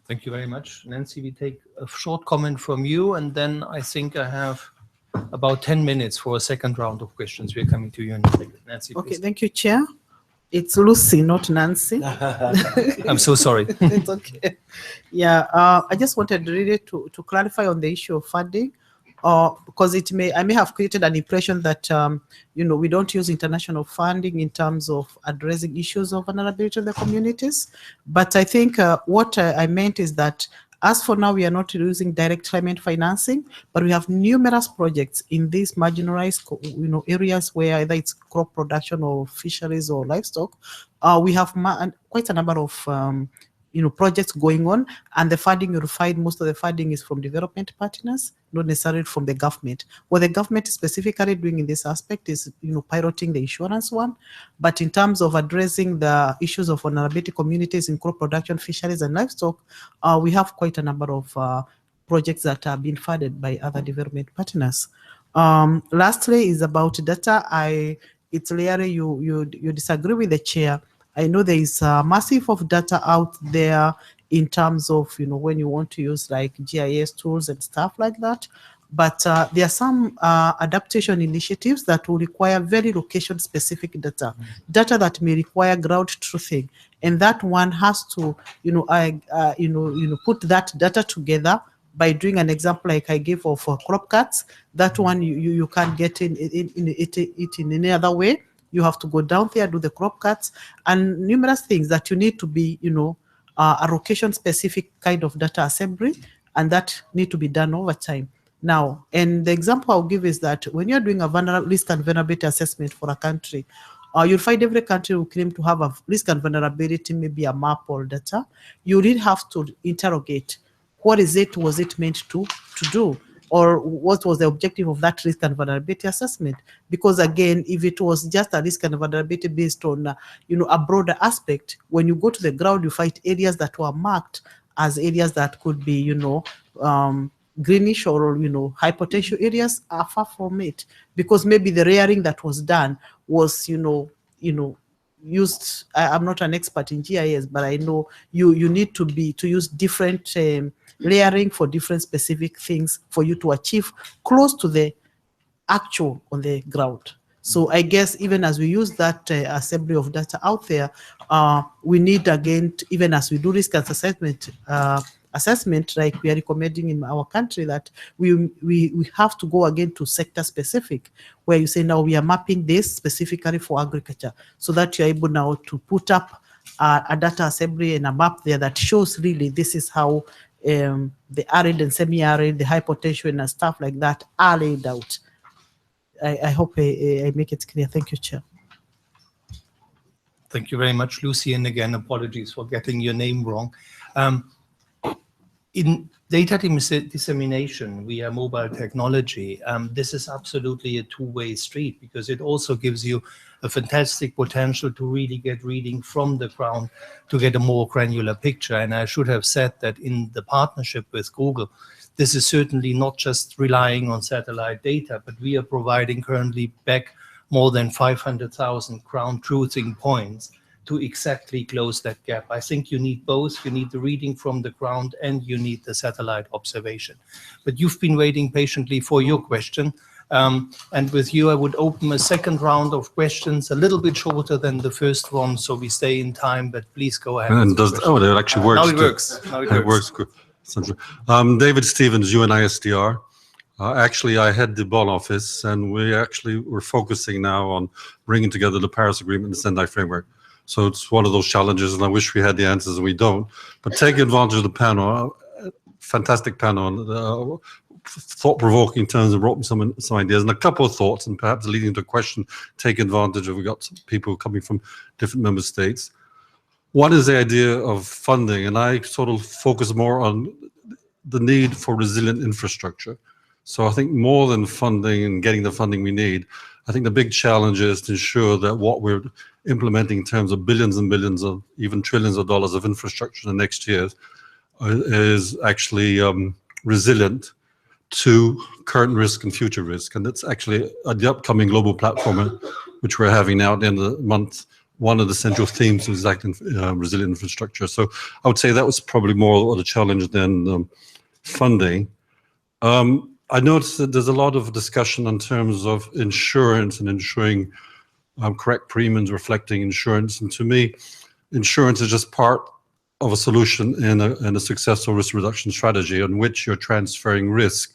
S1: Thank you very much. Nancy, we take a short comment from you, and then I think I have about 10 minutes for a second round of questions. We're coming to you in a second. Nancy,
S5: Okay,
S1: please.
S5: thank you, Chair. It's Lucy, not Nancy.
S1: I'm so sorry.
S5: It's okay. Yeah, I just wanted really to clarify on the issue of funding, because I may have created an impression that we don't use international funding in terms of addressing issues of vulnerability of the communities. But I think what I meant is that as for now, we are not using direct climate financing, but we have numerous projects in these marginalized areas where either it's crop production or fisheries or livestock. We have quite a number of projects going on, and the funding, you'll find most of the funding is from development partners, not necessarily from the government. What the government is specifically doing in this aspect is piloting the insurance one, but in terms of addressing the issues of vulnerability communities in crop production, fisheries and livestock, we have quite a number of projects that are being funded by other development partners. Lastly is about data. It's clear you disagree with the chair. I know there is massive of data out there in terms of, when you want to use like GIS tools and stuff like that. But there are some adaptation initiatives that will require very location-specific data, data that may require ground truthing, and that one has to, put that data together by doing an example like I gave of crop cuts. That one you can't get it in any other way. You have to go down there, do the crop cuts, and numerous things that you need to be, a location-specific kind of data assembly, and that need to be done over time. Now, and the example I'll give is that when you're doing a risk and vulnerability assessment for a country, you'll find every country will claim to have a risk and vulnerability, maybe a map or data. You really have to interrogate, what was it meant to do? Or what was the objective of that risk and vulnerability assessment? Because again, if it was just a risk and vulnerability based on, a broader aspect, when you go to the ground, you find areas that were marked as areas that could be, greenish or, high potential areas are far from it. Because maybe the layering that was done was, used. I'm not an expert in GIS, but I know you need to use different layering for different specific things for you to achieve close to the actual on the ground. So I guess even as we use that assembly of data out there, we need again, even as we do risk assessment, like we are recommending in our country, that we have to go again to sector specific, where you say now we are mapping this specifically for agriculture, so that you're able now to put up a data assembly and a map there that shows really this is how the arid and semi-arid, the high potential and stuff like that are laid out. I hope I make it clear. Thank you, Chair.
S1: Thank you very much, Lucy. And again, apologies for getting your name wrong. In data dissemination via mobile technology, this is absolutely a two-way street, because it also gives you a fantastic potential to really get reading from the ground to get a more granular picture. And I should have said that in the partnership with Google, this is certainly not just relying on satellite data, but we are providing currently back more than 500,000 ground truthing points to exactly close that gap. I think you need both. You need the reading from the ground and you need the satellite observation. But you've been waiting patiently for your question. And with you, I would open a second round of questions, a little bit shorter than the first one, so we stay in time, but please go ahead.
S9: And it actually works.
S1: Now it works. Now
S9: it works. David Stevens, UNISDR. Actually, I head the Bonn office, and we're focusing now on bringing together the Paris Agreement and the Sendai Framework. So it's one of those challenges, and I wish we had the answers, and we don't. But taking advantage of the panel, fantastic panel, thought-provoking in terms of brought me some ideas and a couple of thoughts, and perhaps leading to a question, take advantage of, we've got some people coming from different member states. One is the idea of funding, and I sort of focus more on the need for resilient infrastructure. So I think more than funding and getting the funding we need, I think the big challenge is to ensure that what we're implementing in terms of billions and billions of even trillions of dollars of infrastructure in the next years is actually resilient to current risk and future risk. And that's actually at the upcoming global platform, which we're having now at the end of the month. One of the central themes is resilient infrastructure. So I would say that was probably more of a challenge than funding. I noticed that there's a lot of discussion in terms of insurance and ensuring correct premiums reflecting insurance. And to me, insurance is just part of a solution in a successful risk reduction strategy on which you're transferring risk.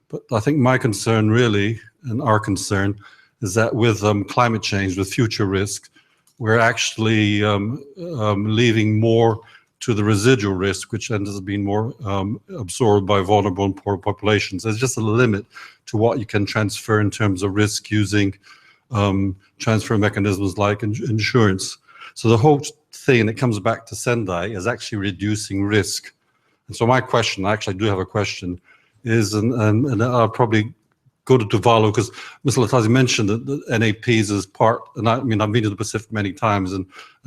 S9: But I think my concern really, and our concern, is that with climate change, with future risk, we're actually leaving more to the residual risk, which ends up being more absorbed by vulnerable and poor populations. There's just a limit to what you can transfer in terms of risk using transfer mechanisms like insurance. So the whole thing, and it comes back to Sendai, is actually reducing risk. And so my question, I actually do have a question, is, and I'll probably go to Tuvalu, because Mr. Latazi mentioned that the NAPs is part, and I mean, I've been to the Pacific many times, and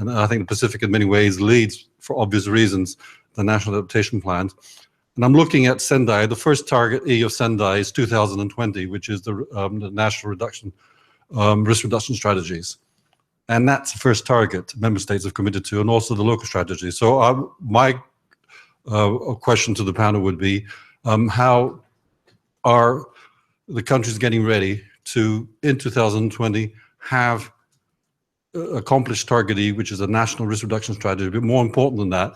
S9: I think the Pacific in many ways leads, for obvious reasons, the National Adaptation Plans. And I'm looking at Sendai. The first target E of Sendai is 2020, which is the National Reduction, Risk Reduction Strategies. And that's the first target member states have committed to, and also the local strategy. So my question to the panel would be, how are the countries getting ready to, in 2020, have accomplished target E, which is a national risk reduction strategy? But more important than that,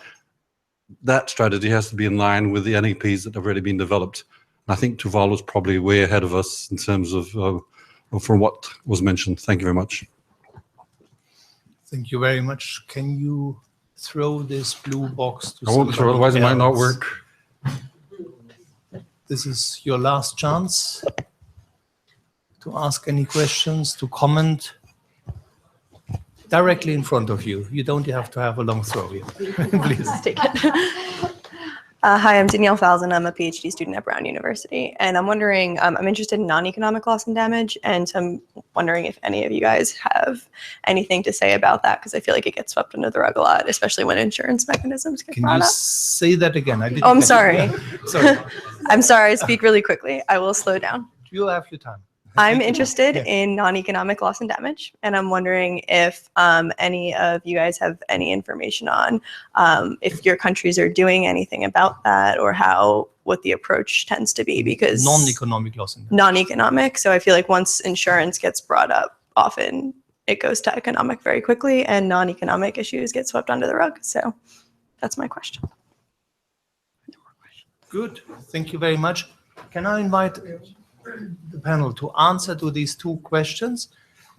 S9: that strategy has to be in line with the NAPs that have already been developed. And I think Tuvalu is probably way ahead of us in terms of from what was mentioned. Thank you very much.
S1: Thank you very much. Can you throw this blue box to
S9: I won't throw it, otherwise it might not work.
S1: This is your last chance to ask any questions, to comment directly in front of you. You don't have to have a long throw here. Please.
S10: Take it. Hi, I'm Danielle Falzon. I'm a PhD student at Brown University, and I'm wondering, I'm interested in non-economic loss and damage, and so I'm wondering if any of you guys have anything to say about that, because I feel like it gets swept under the rug a lot, especially when insurance mechanisms get brought up.
S1: Can you say that again?
S10: Oh, I'm sorry.
S1: Sorry.
S10: I'm sorry, I speak really quickly. I will slow down.
S1: You'll have your time.
S10: I'm interested in non-economic loss and damage, and I'm wondering if any of you guys have any information on if your countries are doing anything about that, or what the approach tends to be, because
S1: non-economic loss and damage.
S10: Non-economic. So I feel like once insurance gets brought up, often it goes to economic very quickly, and non-economic issues get swept under the rug. So that's my question.
S1: Good. Thank you very much. Can I invite the panel to answer to these two questions,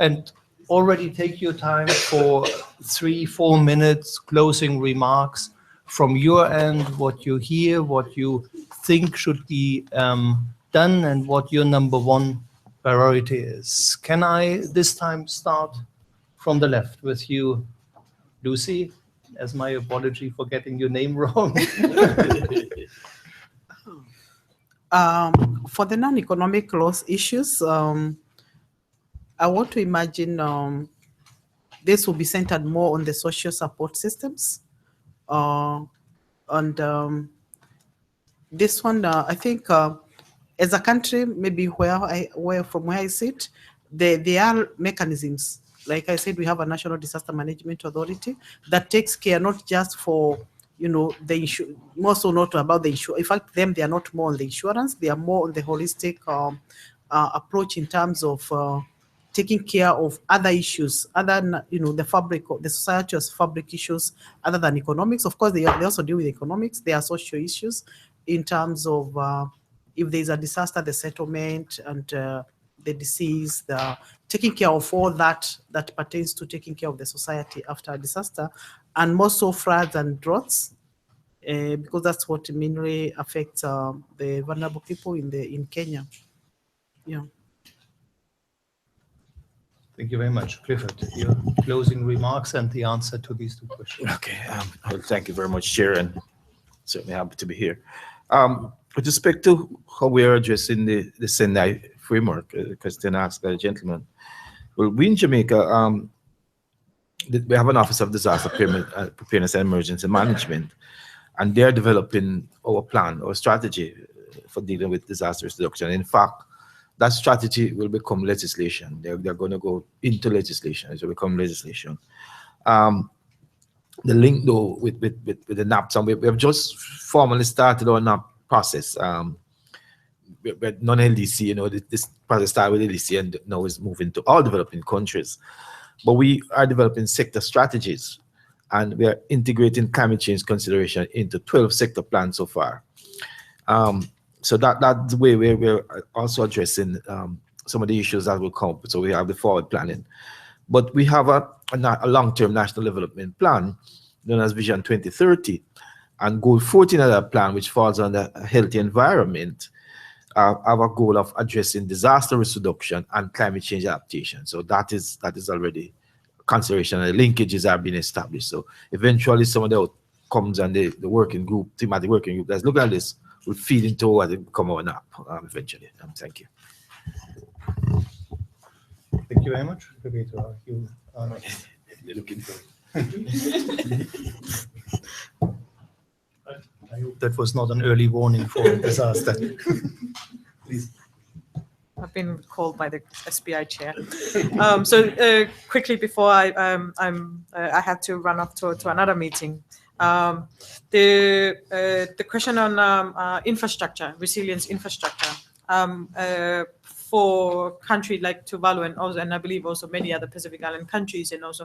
S1: and already take your time for 3-4 minutes closing remarks from your end, what you hear, what you think should be done, and what your number one priority is. Can I this time start from the left with you, Lucy, as my apology for getting your name wrong?
S5: For the non-economic loss issues, I want to imagine this will be centered more on the social support systems. This one, I think, as a country, maybe from where I sit, there are mechanisms. Like I said, we have a National Disaster Management Authority that takes care not just for the more so not about the insurance. In fact, they are not more on the insurance. They are more on the holistic approach in terms of taking care of other issues, other than, the fabric, the society's fabric issues, other than economics. Of course, they also deal with economics. There are social issues in terms of if there is a disaster, the settlement and the disease, the taking care of all that pertains to taking care of the society after a disaster, and more so floods and droughts, because that's what mainly affects the vulnerable people in Kenya. Yeah.
S1: Thank you very much. Clifford, your closing remarks and the answer to these two questions.
S4: Okay. Well, thank you very much, Chair, and certainly happy to be here. With respect to how we are addressing the Sendai framework, question asked by the gentleman. Well, we in Jamaica, we have an Office of Disaster Preparedness and Emergency Management, and they're developing our plan, our strategy for dealing with disaster reduction. In fact, that strategy will become legislation. They're going to go into legislation. It will become legislation. The link, though, with the NAPs, and we have just formally started our NAP process. non-LDC, this project started with LDC and now is moving to all developing countries. But we are developing sector strategies, and we are integrating climate change consideration into 12 sector plans so far. So that's the way we're also addressing some of the issues that will come. So we have the forward planning. But we have a long-term national development plan known as Vision 2030, and Goal 14 of that plan, which falls under a healthy environment, have a goal of addressing disaster risk reduction and climate change adaptation. So that is already consideration, and the linkages are being established. So eventually some of the outcomes and the working group, thematic working group that's looking at this will feed into what will come on up eventually. Thank you.
S1: Thank you very much. You are next.
S4: Looking for
S1: I hope that was not an early warning for a disaster. Please.
S3: I've been called by the SBI chair. Quickly before I have to run off to another meeting. The question on infrastructure, resilience infrastructure, for countries like Tuvalu and I believe also many other Pacific Island countries, and also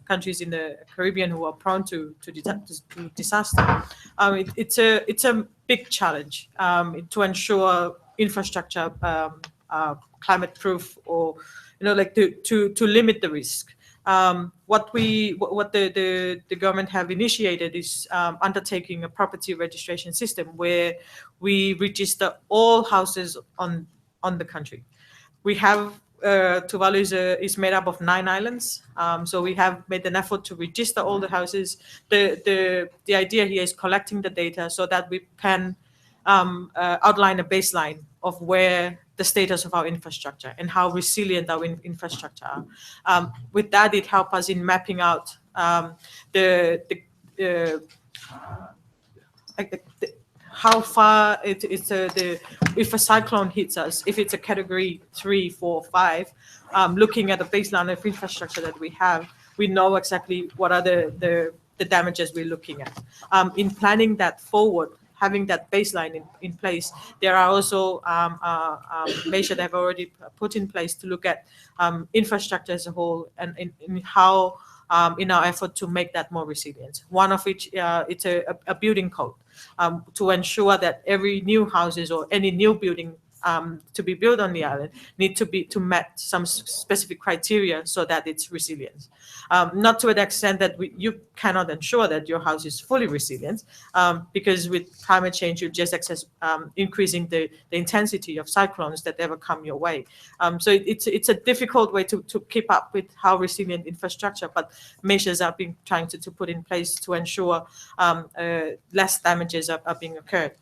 S3: countries in the Caribbean who are prone to disaster. It's a big challenge to ensure infrastructure climate proof, or to limit the risk. What the government have initiated is undertaking a property registration system where we register all houses on the country. We have Tuvalu is made up of 9 islands, so we have made an effort to register all the houses. The idea here is collecting the data so that we can outline a baseline of where the status of our infrastructure and how resilient our infrastructure are. With that, it helps us in mapping out how far if a cyclone hits us, if it's a category 3, 4, 5, looking at the baseline of infrastructure that we have, we know exactly what are the damages we're looking at. In planning that forward, having that baseline in place, there are also measures that have already put in place to look at infrastructure as a whole, and in how in our effort to make that more resilient. One of which it's a building code to ensure that every new houses or any new building to be built on the island need to meet some specific criteria so that it's resilient. Not to an extent that you cannot ensure that your house is fully resilient, because with climate change you just increasing the intensity of cyclones that ever come your way. So it's a difficult way to keep up with how resilient infrastructure, but measures are being trying to put in place to ensure less damages are being occurred.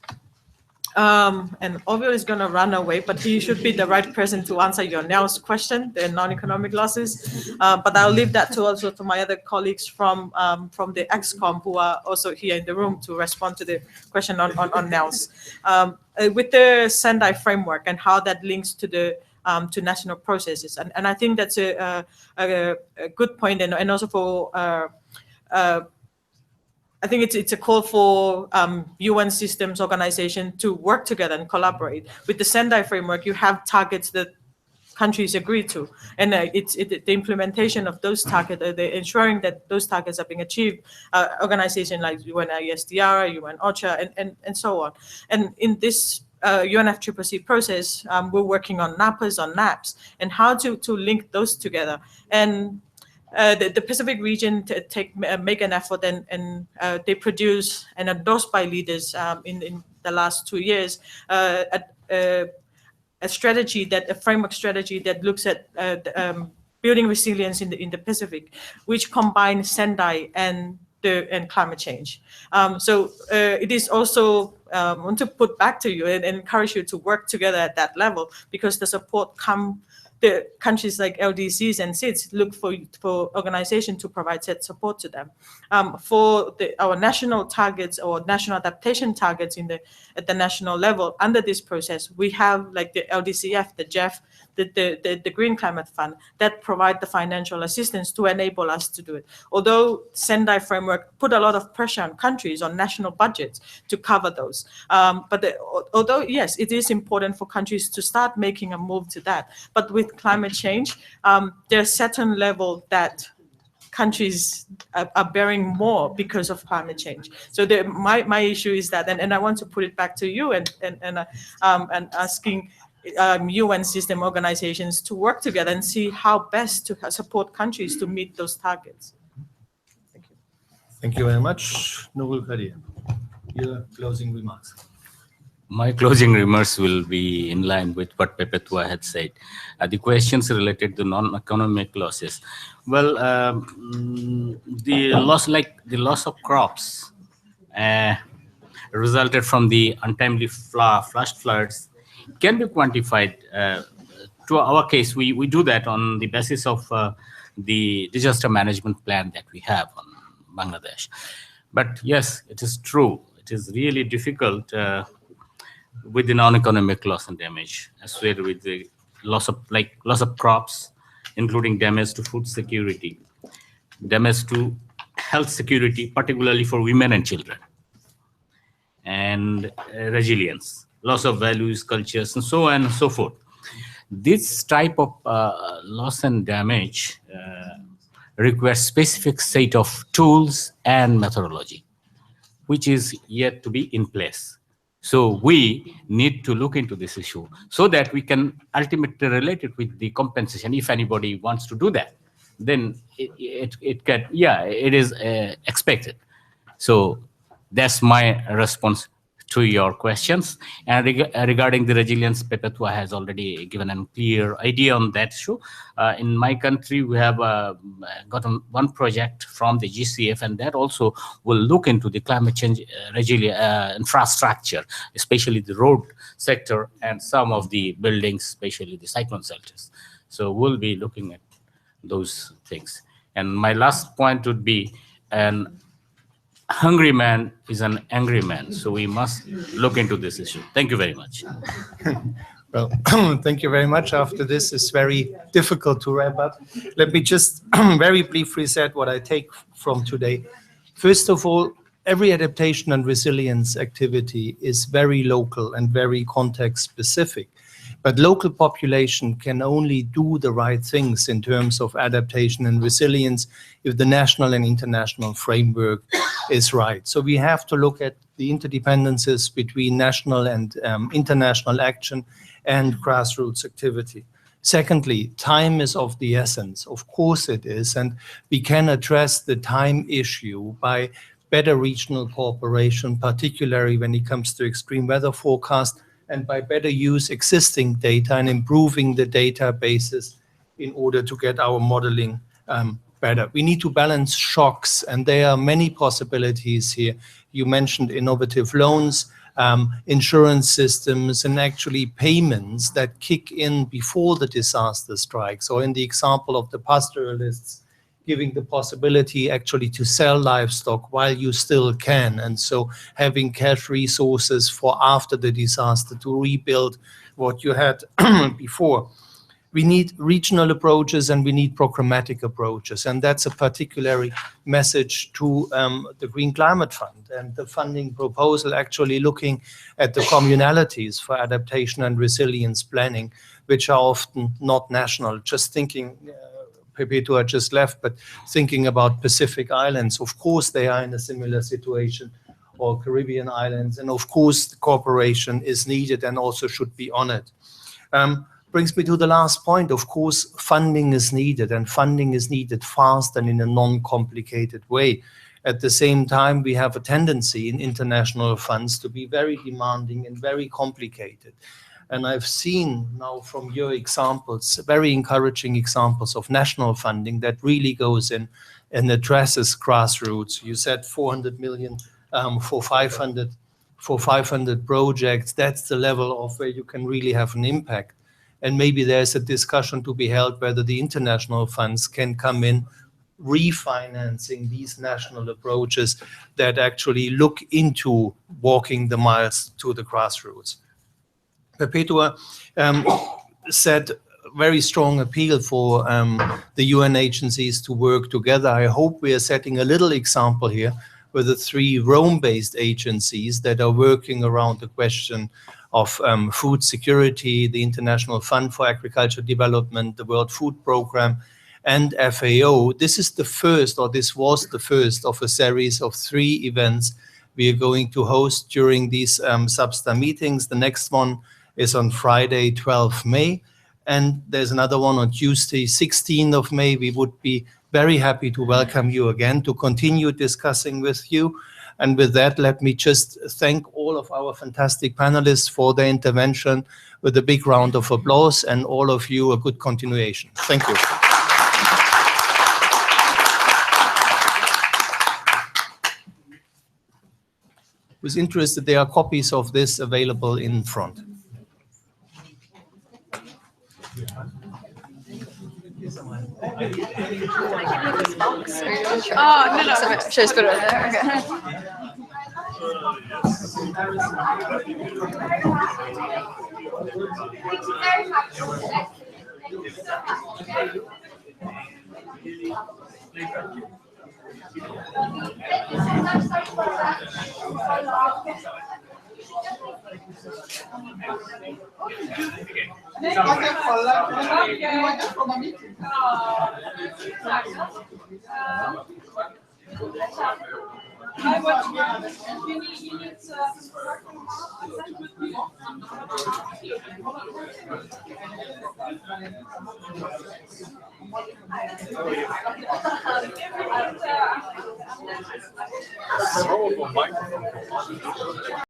S3: And Ovio is going to run away, but he should be the right person to answer your Nell's question, the non-economic losses. But I'll leave that also to my other colleagues from the ExCom who are also here in the room to respond to the question on Nell's. With the Sendai framework and how that links to the to national processes, and I think that's a good point, and also for I think it's a call for UN systems organization to work together and collaborate. With the Sendai framework, you have targets that countries agree to, and the implementation of those targets, the ensuring that those targets are being achieved, organizations like UNISDR, UN OCHA, and so on. And in this UNFCCC process, we're working on NAPAs, on NAPs, and how to link those together. And the Pacific region make an effort, and they produce and endorsed by leaders in the last 2 years a strategy, a framework strategy that looks at building resilience in the Pacific, which combines Sendai and climate change. So it is also want to put back to you and encourage you to work together at that level, because the support the countries like LDCs and SIDS look for organizations to provide that support to them. For our national targets or national adaptation targets at the national level, under this process, we have like the LDCF, the JEF, the Green Climate Fund that provide the financial assistance to enable us to do it. Although Sendai framework put a lot of pressure on countries, on national budgets to cover those. those. Although, yes, it is important for countries to start making a move to that. But with climate change, there's certain level that countries are bearing more because of climate change. So my issue is that, and I want to put it back to you and asking UN system organizations to work together and see how best to support countries to meet those targets. Thank you.
S1: Thank you very much. Noble Khadija, your closing remarks.
S2: My closing remarks will be in line with what Pepe Tua had said. The questions related to non-economic losses. Well, the loss of crops resulted from the untimely flash floods can be quantified. To our case, we do that on the basis of the disaster management plan that we have on Bangladesh. But yes, it is true. It is really difficult with the non-economic loss and damage, as well with the loss of crops, including damage to food security, damage to health security, particularly for women and children, and resilience, loss of values, cultures, and so on and so forth. This type of loss and damage requires specific set of tools and methodology, which is yet to be in place. So we need to look into this issue so that we can ultimately relate it with the compensation. If anybody wants to do that, then it can, yeah, it is expected. So that's my response to your questions. And regarding the resilience, Pepe Tua has already given a clear idea on that issue. In my country, we have gotten one project from the GCF, and that also will look into the climate change infrastructure, especially the road sector and some of the buildings, especially the cyclone shelters. So we'll be looking at those things. And my last point would be, an hungry man is an angry man. So we must look into this issue. Thank you very much.
S1: Well, thank you very much. After this, it's very difficult to wrap up. Let me just very briefly set what I take from today. First of all, every adaptation and resilience activity is very local and very context specific. But local population can only do the right things in terms of adaptation and resilience if the national and international framework is right. So we have to look at the interdependencies between national and international action and grassroots activity. Secondly, time is of the essence. Of course it is. And we can address the time issue by better regional cooperation, particularly when it comes to extreme weather forecast, and by better use existing data and improving the databases in order to get our modeling better. We need to balance shocks, and there are many possibilities here. You mentioned innovative loans, insurance systems, and actually payments that kick in before the disaster strikes, or in the example of the pastoralists, giving the possibility actually to sell livestock while you still can. And so having cash resources for after the disaster to rebuild what you had before. We need regional approaches and we need programmatic approaches. And that's a particular message to the Green Climate Fund and the funding proposal, actually looking at the communalities for adaptation and resilience planning, which are often not national. Just thinking, Pepe Tua just left, but thinking about Pacific Islands, of course they are in a similar situation, or Caribbean islands, and of course the cooperation is needed and also should be honored. Brings me to the last point. Of course, funding is needed, and funding is needed fast and in a non-complicated way. At the same time, we have a tendency in international funds to be very demanding and very complicated. And I've seen now from your examples, very encouraging examples of national funding that really goes in and addresses grassroots. You said 400 million for 500 projects. That's the level of where you can really have an impact. And maybe there's a discussion to be held whether the international funds can come in refinancing these national approaches that actually look into walking the miles to the grassroots. Pepe Tua said very strong appeal for the UN agencies to work together. I hope we are setting a little example here with the 3 Rome-based agencies that are working around the question of food security, the International Fund for Agricultural Development, the World Food Programme, and FAO. This is the first, or this was the first of a series of 3 events we are going to host during these SABSTA meetings. The next one is on Friday, 12 May, and there's another one on Tuesday, 16th of May. We would be very happy to welcome you again to continue discussing with you. And with that, let me just thank all of our fantastic panelists for their intervention with a big round of applause, and all of you a good continuation. Thank you. Who's interested, there are copies of this available in front.
S10: Oh, no. Should I just put it over there? Okay.